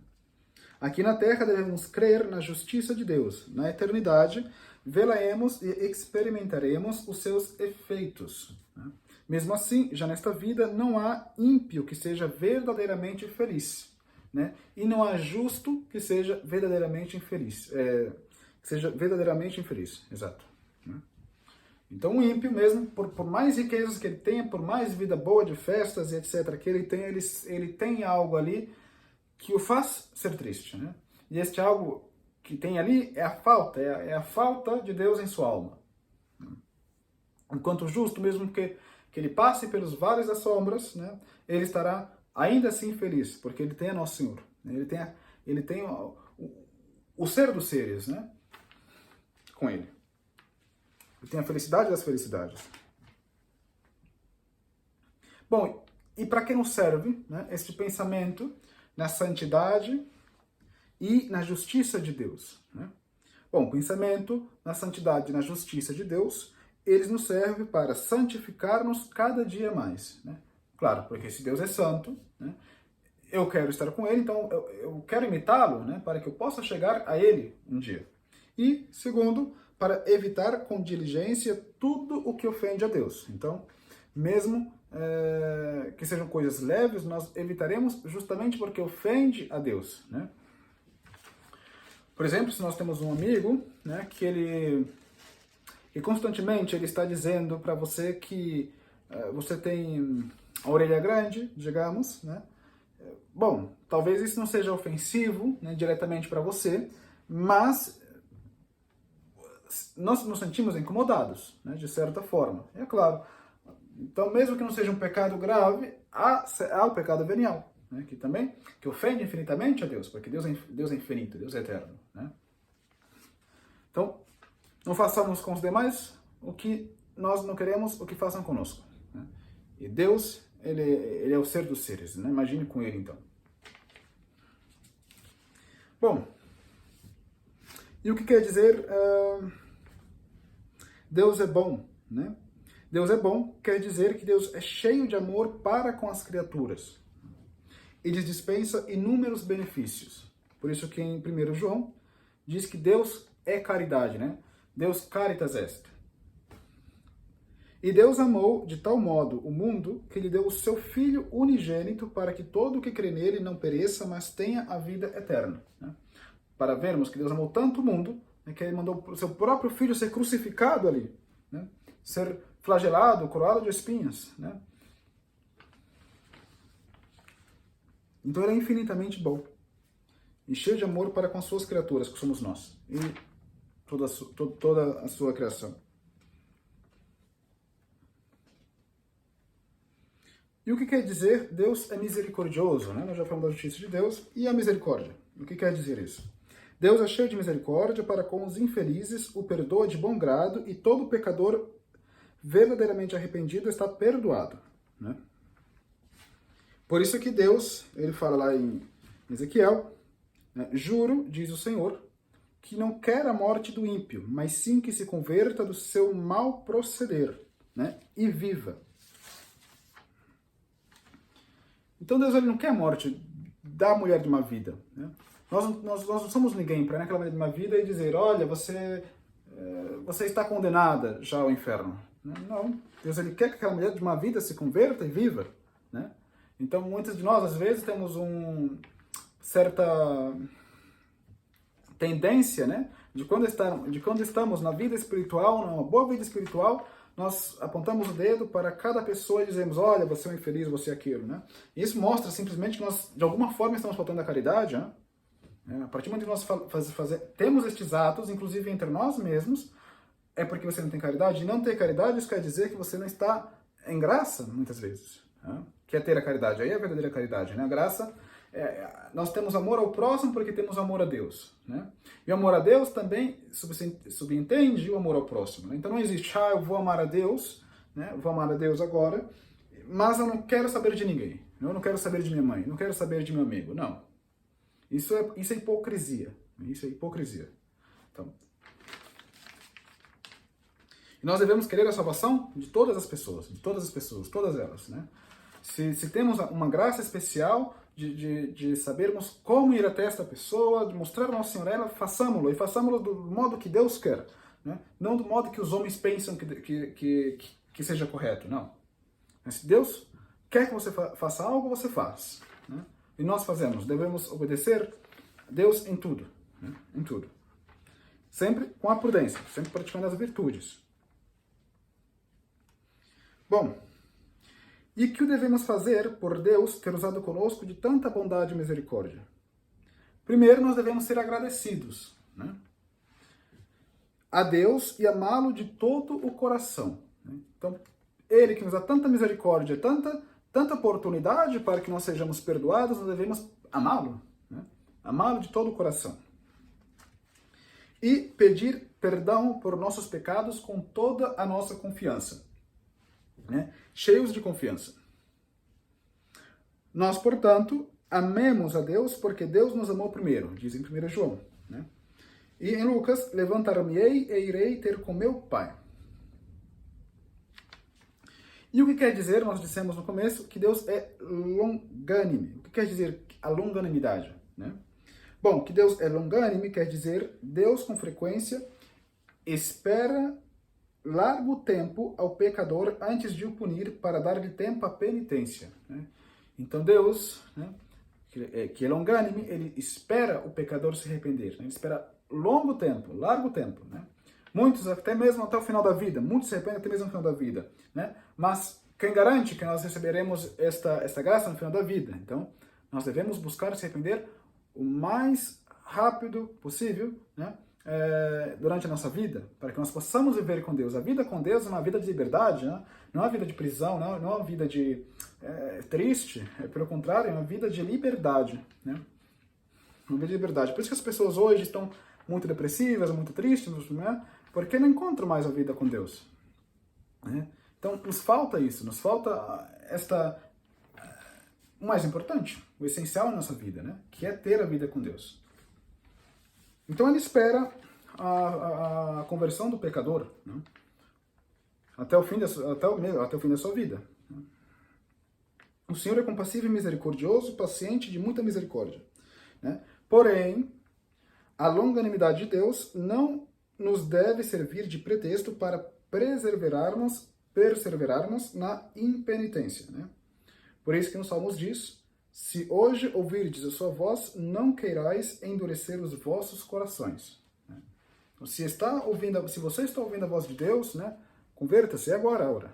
Speaker 1: Aqui na Terra devemos crer na justiça de Deus. Na eternidade, vê-la-emos e experimentaremos os seus efeitos. Né? Mesmo assim, já nesta vida, não há ímpio que seja verdadeiramente feliz. Né? E não há justo que seja verdadeiramente infeliz. Exato. Né? Então, o ímpio mesmo, por mais riquezas que ele tenha, por mais vida boa de festas e etc. que ele tenha, ele tem algo ali que o faz ser triste, né? E este algo que tem ali é a falta de Deus em sua alma. Enquanto o justo, mesmo que ele passe pelos vales das sombras, né, ele estará ainda assim feliz, porque ele tem a Nosso Senhor. Ele tem o ser dos seres, né, com ele. Ele tem a felicidade das felicidades. Bom, e para que nos serve, né, este pensamento na santidade e na justiça de Deus? Né? Bom, o pensamento na santidade e na justiça de Deus, eles nos servem para santificar-nos cada dia mais. Né? Claro, porque se Deus é santo, né, eu quero estar com ele, então eu quero imitá-lo, né, para que eu possa chegar a ele um dia. E, segundo, para evitar com diligência tudo o que ofende a Deus. Então, mesmo que sejam coisas leves, nós evitaremos justamente porque ofende a Deus, né? Por exemplo, se nós temos um amigo, né, que constantemente ele está dizendo para você que você tem a orelha grande, digamos, né? Bom, talvez isso não seja ofensivo, né, diretamente para você, mas nós nos sentimos incomodados, né, de certa forma. É claro. Então, mesmo que não seja um pecado grave, há o pecado venial, né, que ofende infinitamente a Deus, porque Deus é infinito, Deus é eterno, né? Então, não façamos com os demais o que nós não queremos o que façam conosco, né? E Deus, ele é o ser dos seres, né? Imagine com ele, então. Bom, e o que quer dizer Deus é bom, né? Deus é bom quer dizer que Deus é cheio de amor para com as criaturas e lhes dispensa inúmeros benefícios. Por isso que em 1 João diz que Deus é caridade, né? Deus caritas est. E Deus amou de tal modo o mundo que lhe deu o seu Filho unigênito para que todo o que crê nele não pereça, mas tenha a vida eterna, né? Para vermos que Deus amou tanto o mundo, né, que ele mandou o seu próprio Filho ser crucificado ali, né? Ser flagelado, coroado de espinhos, né? Então ele é infinitamente bom e cheio de amor para com as suas criaturas, que somos nós, e toda a sua criação. E o que quer dizer Deus é misericordioso, né? Nós já falamos da justiça de Deus e a misericórdia. O que quer dizer isso? Deus é cheio de misericórdia para com os infelizes, o perdoa de bom grado e todo pecador verdadeiramente arrependido está perdoado, né? Por isso que Deus, ele fala lá em Ezequiel, né, juro, diz o Senhor, que não quer a morte do ímpio, mas sim que se converta do seu mau proceder, né, e viva. Então Deus, ele não quer a morte da mulher de uma vida, né? Nós não somos ninguém para ir naquela mulher de uma vida e dizer, olha, você está condenada já ao inferno. Não, Deus, ele quer que aquela mulher de uma vida se converta e viva, né? Então, muitos de nós, às vezes, temos certa tendência, né, de quando estamos na vida espiritual, numa boa vida espiritual, nós apontamos o dedo para cada pessoa e dizemos, olha, você é um infeliz, você é aquilo, né? E isso mostra simplesmente que nós, de alguma forma, estamos faltando a caridade, né? A partir do momento que nós temos estes atos, inclusive entre nós mesmos, é porque você não tem caridade. E não ter caridade, isso quer dizer que você não está em graça, muitas vezes, né? Que é ter a caridade. Aí é a verdadeira caridade, né? A graça, nós temos amor ao próximo porque temos amor a Deus, né? E o amor a Deus também subentende o amor ao próximo, né? Então não existe, eu vou amar a Deus, né? Vou amar a Deus agora, mas eu não quero saber de ninguém. Eu não quero saber de minha mãe, não quero saber de meu amigo. Não. Isso é hipocrisia. Isso é hipocrisia. Então, e nós devemos querer a salvação de todas as pessoas, todas elas, né? Se temos uma graça especial de sabermos como ir até esta pessoa, de mostrar ao Nosso Senhor ela, façamos-lo, e façamos-lo do modo que Deus quer, né? Não do modo que os homens pensam que seja correto, não. Mas se Deus quer que você faça algo, você faz, né? E nós fazemos, devemos obedecer a Deus em tudo, né? Em tudo. Sempre com a prudência, sempre praticando as virtudes. Bom, e o que devemos fazer por Deus ter usado conosco de tanta bondade e misericórdia? Primeiro, nós devemos ser agradecidos, né, a Deus e amá-lo de todo o coração, né? Então, Ele que nos dá tanta misericórdia, tanta oportunidade para que nós sejamos perdoados, nós devemos amá-lo, né? Amá-lo de todo o coração. E pedir perdão por nossos pecados com toda a nossa confiança, né? Cheios de confiança. Nós, portanto, amemos a Deus porque Deus nos amou primeiro, diz em 1 João, né? E em Lucas, levantar-me-ei e irei ter com meu Pai. E o que quer dizer, nós dissemos no começo, que Deus é longânime. O que quer dizer a longanimidade? Né? Bom, que Deus é longânime quer dizer Deus com frequência espera largo tempo ao pecador antes de o punir para dar-lhe tempo à penitência. Né? Então Deus, né, que é longânime, ele espera o pecador se arrepender. Né? Ele espera longo tempo, largo tempo. Né? Muitos até mesmo até o final da vida, muitos se arrependem até mesmo no final da vida. Né? Mas quem garante que nós receberemos esta graça no final da vida? Então, nós devemos buscar se arrepender o mais rápido possível, né? Durante a nossa vida, para que nós possamos viver com Deus. A vida com Deus é uma vida de liberdade, né? Não é uma vida de prisão, não é uma vida de triste, pelo contrário, é uma vida de liberdade. Né? Uma vida de liberdade. Por isso que as pessoas hoje estão muito depressivas, muito tristes, né? Porque não encontram mais a vida com Deus. Né? Então, nos falta isso, nos falta o mais importante, o essencial na nossa vida, né? Que é ter a vida com Deus. Então ele espera a conversão do pecador, né? até o fim da sua vida. Né? O Senhor é compassivo e misericordioso, paciente de muita misericórdia. Né? Porém, a longanimidade de Deus não nos deve servir de pretexto para perseverarmos na impenitência. Né? Por isso que nos Salmos diz: se hoje ouvirdes a sua voz, não queirais endurecer os vossos corações. Se você está ouvindo a voz de Deus, né, converta-se, é agora a hora.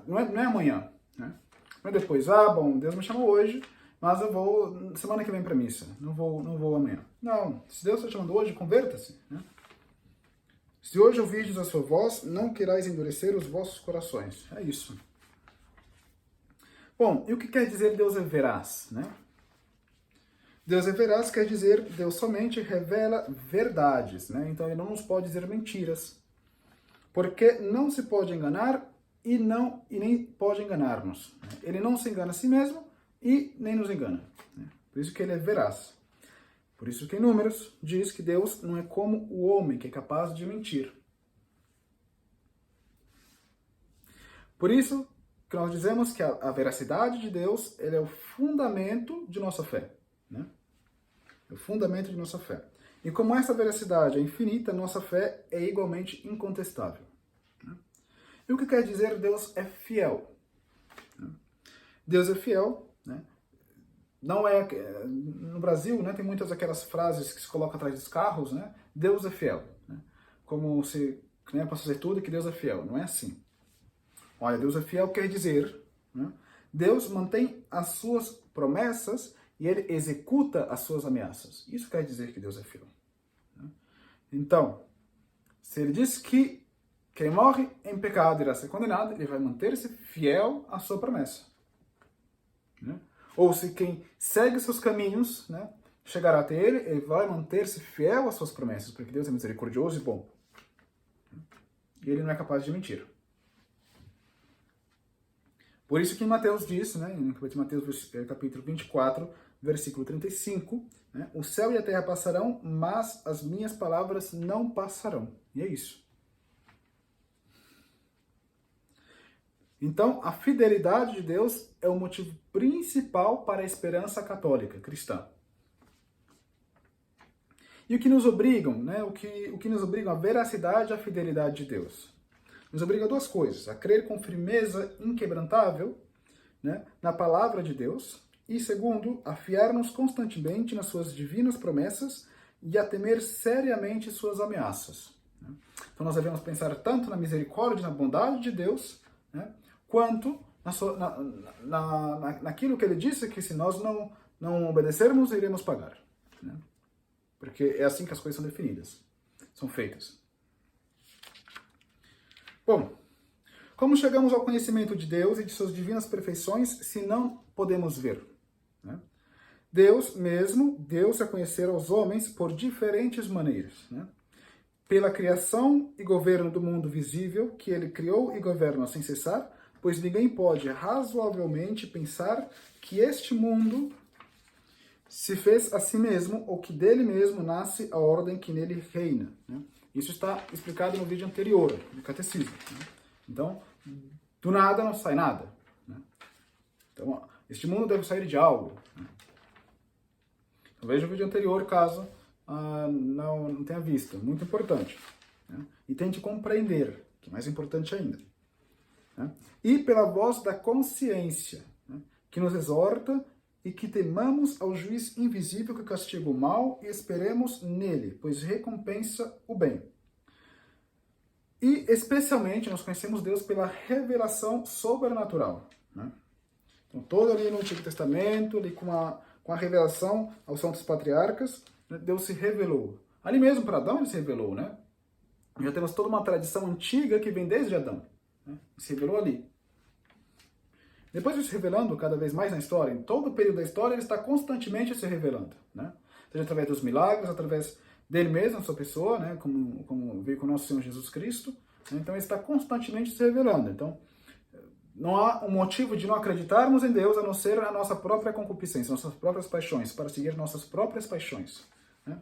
Speaker 1: Não é amanhã. Né? Não é depois, bom, Deus me chamou hoje, mas eu vou semana que vem para a missa. Não vou amanhã. Não, se Deus está chamando hoje, converta-se. Né? Se hoje ouvirdes a sua voz, não queirais endurecer os vossos corações. É isso. Bom, e o que quer dizer Deus é veraz? Né? Deus é veraz quer dizer Deus somente revela verdades. Né? Então ele não nos pode dizer mentiras. Porque não se pode enganar e nem pode enganar-nos. Ele não se engana a si mesmo e nem nos engana. Né? Por isso que ele é veraz. Por isso que em Números diz que Deus não é como o homem que é capaz de mentir. Por isso que nós dizemos que a veracidade de Deus ele é o fundamento de nossa fé. Né? É o fundamento de nossa fé. E como essa veracidade é infinita, nossa fé é igualmente incontestável. Né? E o que quer dizer Deus é fiel? Né? Deus é fiel. Né? Não é no Brasil, né, tem muitas aquelas frases que se colocam atrás dos carros, né? Deus é fiel. Né? Como se posso fazer tudo que Deus é fiel. Não é assim. Olha, Deus é fiel quer dizer, né? Deus mantém as suas promessas e ele executa as suas ameaças. Isso quer dizer que Deus é fiel. Né? Então, se ele diz que quem morre em pecado irá ser condenado, ele vai manter-se fiel à sua promessa. Né? Ou se quem segue seus caminhos, né, chegará até ele vai manter-se fiel às suas promessas, porque Deus é misericordioso e bom. E ele não é capaz de mentir. Por isso que em Mateus diz, né, em Mateus capítulo 24, versículo 35, né, o céu e a terra passarão, mas as minhas palavras não passarão. E é isso. Então, a fidelidade de Deus é o motivo principal para a esperança católica, cristã. E o que nos obrigam, né, o que nos obrigam a veracidade e a fidelidade de Deus? Nos obriga a duas coisas: a crer com firmeza inquebrantável, né, na palavra de Deus, e segundo, a fiar-nos constantemente nas suas divinas promessas e a temer seriamente suas ameaças. Né? Então nós devemos pensar tanto na misericórdia e na bondade de Deus, né, quanto naquilo que ele disse que se nós não obedecermos, iremos pagar. Né? Porque é assim que as coisas são definidas, são feitas. Bom, como chegamos ao conhecimento de Deus e de suas divinas perfeições se não podemos ver? Né? Deus mesmo deu-se a conhecer aos homens por diferentes maneiras. Né? Pela criação e governo do mundo visível, que ele criou e governa sem cessar, pois ninguém pode razoavelmente pensar que este mundo se fez a si mesmo ou que dele mesmo nasce a ordem que nele reina. Né? Isso está explicado no vídeo anterior, do Catecismo. Né? Então, Do nada não sai nada, né? Então, este mundo deve sair de algo, né? Então, veja o vídeo anterior, caso não tenha visto. Muito importante, né? E tente compreender, que é mais importante ainda, né? E pela voz da consciência, né, que nos exorta e que temamos ao juiz invisível que castiga o mal e esperemos nele, pois recompensa o bem. E, especialmente, nós conhecemos Deus pela revelação sobrenatural, né? Então, todo ali no Antigo Testamento, ali com a revelação aos santos patriarcas, né, Deus se revelou. Ali mesmo para Adão ele se revelou, né? Já temos toda uma tradição antiga que vem desde Adão, né? Se revelou ali. Depois de se revelando cada vez mais na história, em todo o período da história, ele está constantemente se revelando, né? Seja através dos milagres, através dele mesmo, sua pessoa, né? Como veio com o nosso Senhor Jesus Cristo, né? Então ele está constantemente se revelando. Então, não há um motivo de não acreditarmos em Deus a não ser a nossa própria concupiscência, nossas próprias paixões, para seguir nossas próprias paixões, né?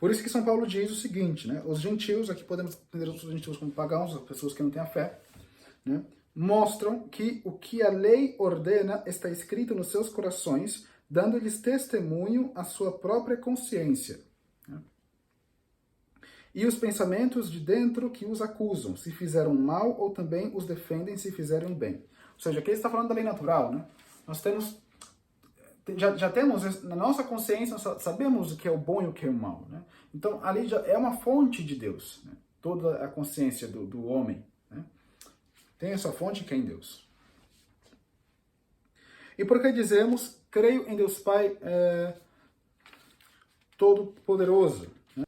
Speaker 1: Por isso que São Paulo diz o seguinte, né? Os gentios, aqui podemos entender os gentios como pagãos, as pessoas que não têm a fé, né? Mostram que o que a lei ordena está escrito nos seus corações, dando-lhes testemunho à sua própria consciência, né? E os pensamentos de dentro que os acusam, se fizeram mal ou também os defendem se fizerem bem. Ou seja, aqui ele está falando da lei natural, né? Nós temos... Já temos na nossa consciência, nós sabemos o que é o bom e o que é o mal, né? Então, ali já é uma fonte de Deus, né? Toda a consciência do homem, né? Tem essa fonte que é em Deus. E por que dizemos, creio em Deus Pai Todo-Poderoso, né?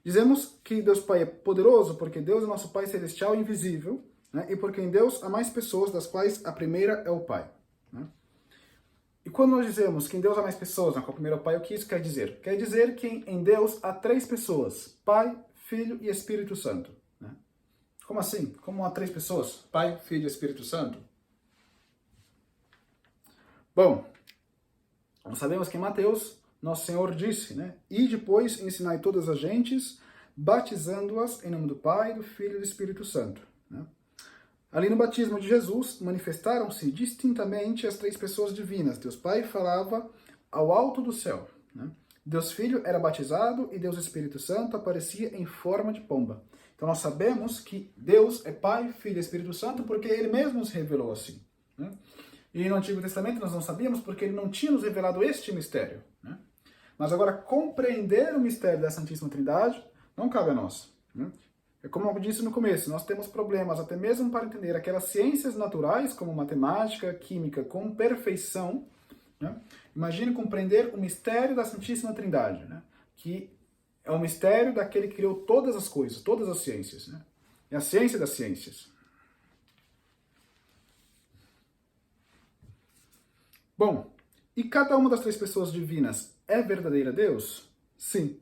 Speaker 1: Dizemos que Deus Pai é poderoso porque Deus é nosso Pai Celestial e invisível, né? E porque em Deus há mais pessoas, das quais a primeira é o Pai, né? E quando nós dizemos que em Deus há mais pessoas, né, com o primeiro Pai, o que isso quer dizer? Quer dizer que em Deus há 3 pessoas, Pai, Filho e Espírito Santo, né? Como assim? Como há 3 pessoas? Pai, Filho e Espírito Santo? Bom, nós sabemos que em Mateus, nosso Senhor disse, né? E depois ensinai todas as gentes, batizando-as em nome do Pai, do Filho e do Espírito Santo, né? Ali no batismo de Jesus, manifestaram-se distintamente as 3 pessoas divinas. Deus Pai falava ao alto do céu, né? Deus Filho era batizado e Deus Espírito Santo aparecia em forma de pomba. Então nós sabemos que Deus é Pai, Filho e Espírito Santo porque Ele mesmo nos revelou assim, né? E no Antigo Testamento nós não sabíamos porque Ele não tinha nos revelado este mistério, né? Mas agora compreender o mistério da Santíssima Trindade não cabe a nós, né? É como eu disse no começo, nós temos problemas até mesmo para entender aquelas ciências naturais, como matemática, química, com perfeição, né? Imagine compreender o mistério da Santíssima Trindade, né? Que é o mistério daquele que criou todas as coisas, todas as ciências, né? É a ciência das ciências. Bom, e cada uma das 3 pessoas divinas é verdadeira Deus? Sim.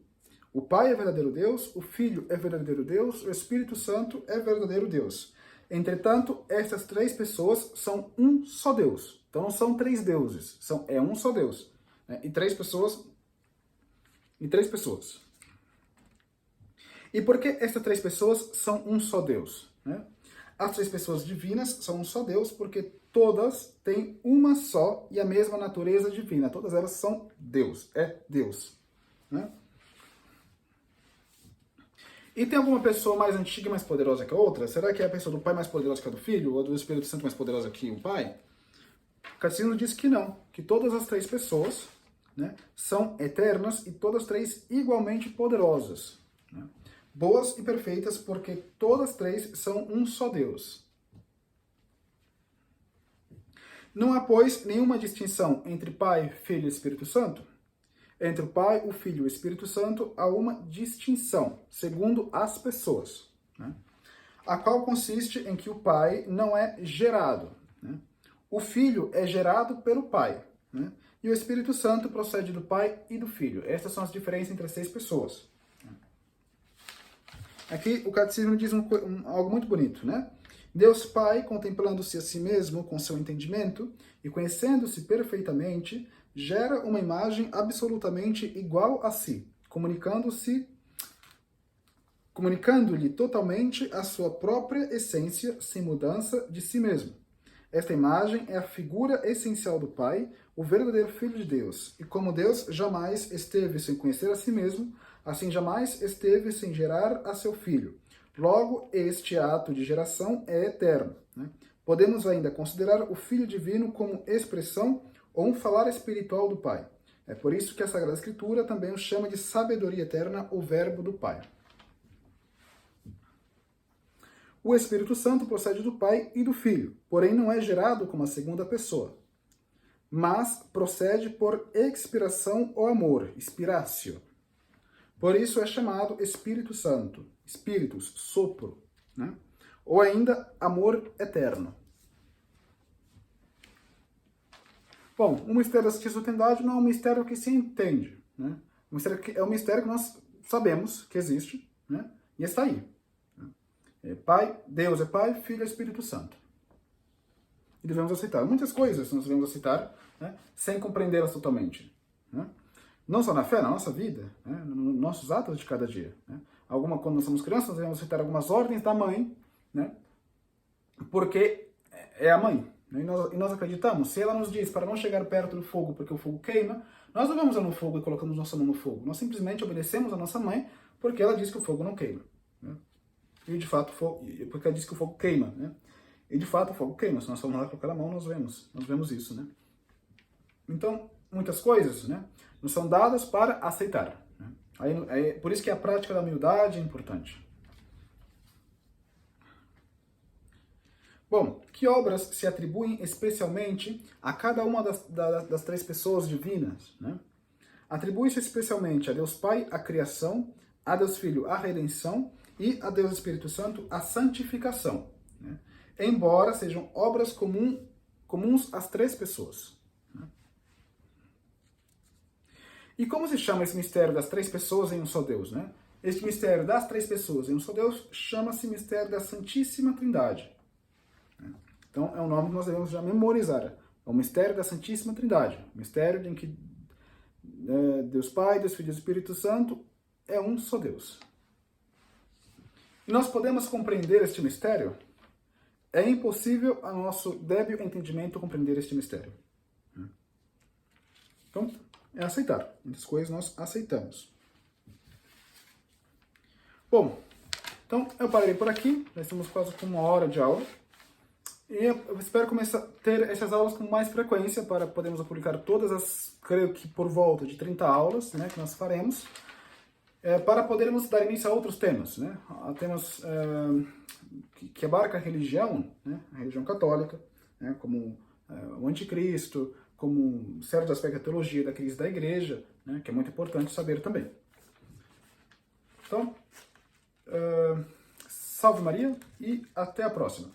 Speaker 1: O Pai é verdadeiro Deus, o Filho é verdadeiro Deus, o Espírito Santo é verdadeiro Deus. Entretanto, essas 3 pessoas são um só Deus. Então não são 3 deuses, é um só Deus, né? E 3 pessoas. E por que essas 3 pessoas são um só Deus, né? As 3 pessoas divinas são um só Deus porque todas têm uma só e a mesma natureza divina. Todas elas são Deus, é Deus, né? E tem alguma pessoa mais antiga e mais poderosa que a outra? Será que é a pessoa do Pai mais poderosa que a do Filho? Ou a do Espírito Santo mais poderosa que o Pai? O Catecismo diz que não, que todas as 3 pessoas, né, são eternas e todas 3 igualmente poderosas, né? Boas e perfeitas porque todas 3 são um só Deus. Não há, pois, nenhuma distinção entre Pai, Filho e Espírito Santo? Entre o Pai, o Filho e o Espírito Santo há uma distinção, segundo as pessoas, né? A qual consiste em que o Pai não é gerado, né? O Filho é gerado pelo Pai, né? E o Espírito Santo procede do Pai e do Filho. Essas são as diferenças entre as 6 pessoas. Aqui o Catecismo diz algo muito bonito, né? Deus Pai, contemplando-se a si mesmo com seu entendimento e conhecendo-se perfeitamente,
Speaker 2: gera uma imagem absolutamente igual a si, comunicando-lhe totalmente a sua própria essência sem mudança de si mesmo. Esta imagem é a figura essencial do Pai, o verdadeiro Filho de Deus. E como Deus jamais esteve sem conhecer a si mesmo, assim jamais esteve sem gerar a seu Filho. Logo, este ato de geração é eterno, né? Podemos ainda considerar o Filho Divino como expressão ou um falar espiritual do Pai. É por isso que a Sagrada Escritura também o chama de sabedoria eterna, o Verbo do Pai. O Espírito Santo procede do Pai e do Filho, porém não é gerado como a segunda pessoa, mas procede por expiração ou amor, spiratio. Por isso é chamado Espírito Santo, Spiritus, sopro, né? Ou ainda amor eterno. Bom, o mistério da Santíssima Trindade não é um mistério que se entende, né? É um mistério que nós sabemos que existe, né? E está aí. Pai, Deus é Pai, Filho é Espírito Santo. E devemos aceitar. Muitas coisas nós devemos aceitar, né, sem compreendê-las totalmente. Né? Não só na fé, na nossa vida, né, nos nossos atos de cada dia. Né? Quando nós somos crianças, nós devemos aceitar algumas ordens da mãe, né, porque é a mãe. Né? E nós acreditamos, se ela nos diz para não chegar perto do fogo porque o fogo queima, nós não vamos no fogo e colocamos nossa mão no fogo. Nós simplesmente obedecemos a nossa mãe porque ela diz que o fogo não queima. Né? E de fato, porque ela diz que o fogo queima, né? E de fato o fogo queima. Se nós formos lá colocar a mão, nós vemos isso, né? Então, muitas coisas, né, nos são dadas para aceitar. Né? Por isso que a prática da humildade é importante. Bom, que obras se atribuem especialmente a cada uma das três pessoas divinas? Né? Atribui-se especialmente a Deus Pai a criação, a Deus Filho a redenção e a Deus Espírito Santo a santificação, né? Embora sejam obras comuns às três pessoas. Né? E como se chama esse mistério das três pessoas em um só Deus? Né? Este mistério das três pessoas em um só Deus chama-se mistério da Santíssima Trindade. Então é um nome que nós devemos já memorizar. É o mistério da Santíssima Trindade. O mistério em que Deus Pai, Deus Filho e Espírito Santo é um só Deus. E nós podemos compreender este mistério? É impossível a nosso débil entendimento compreender este mistério. Então, é aceitar. Muitas coisas nós aceitamos. Bom, então eu parei por aqui. Já estamos quase com 1 hora de aula. E eu espero começar a ter essas aulas com mais frequência para podermos publicar todas as, creio que por volta de 30 aulas, né, que nós faremos. Para podermos dar início a outros temas, né? Temas que abarcam a religião, né? A religião católica, né? Como o anticristo, como certos aspectos da teologia da crise da igreja, né? Que é muito importante saber também. Então, salve Maria e até a próxima!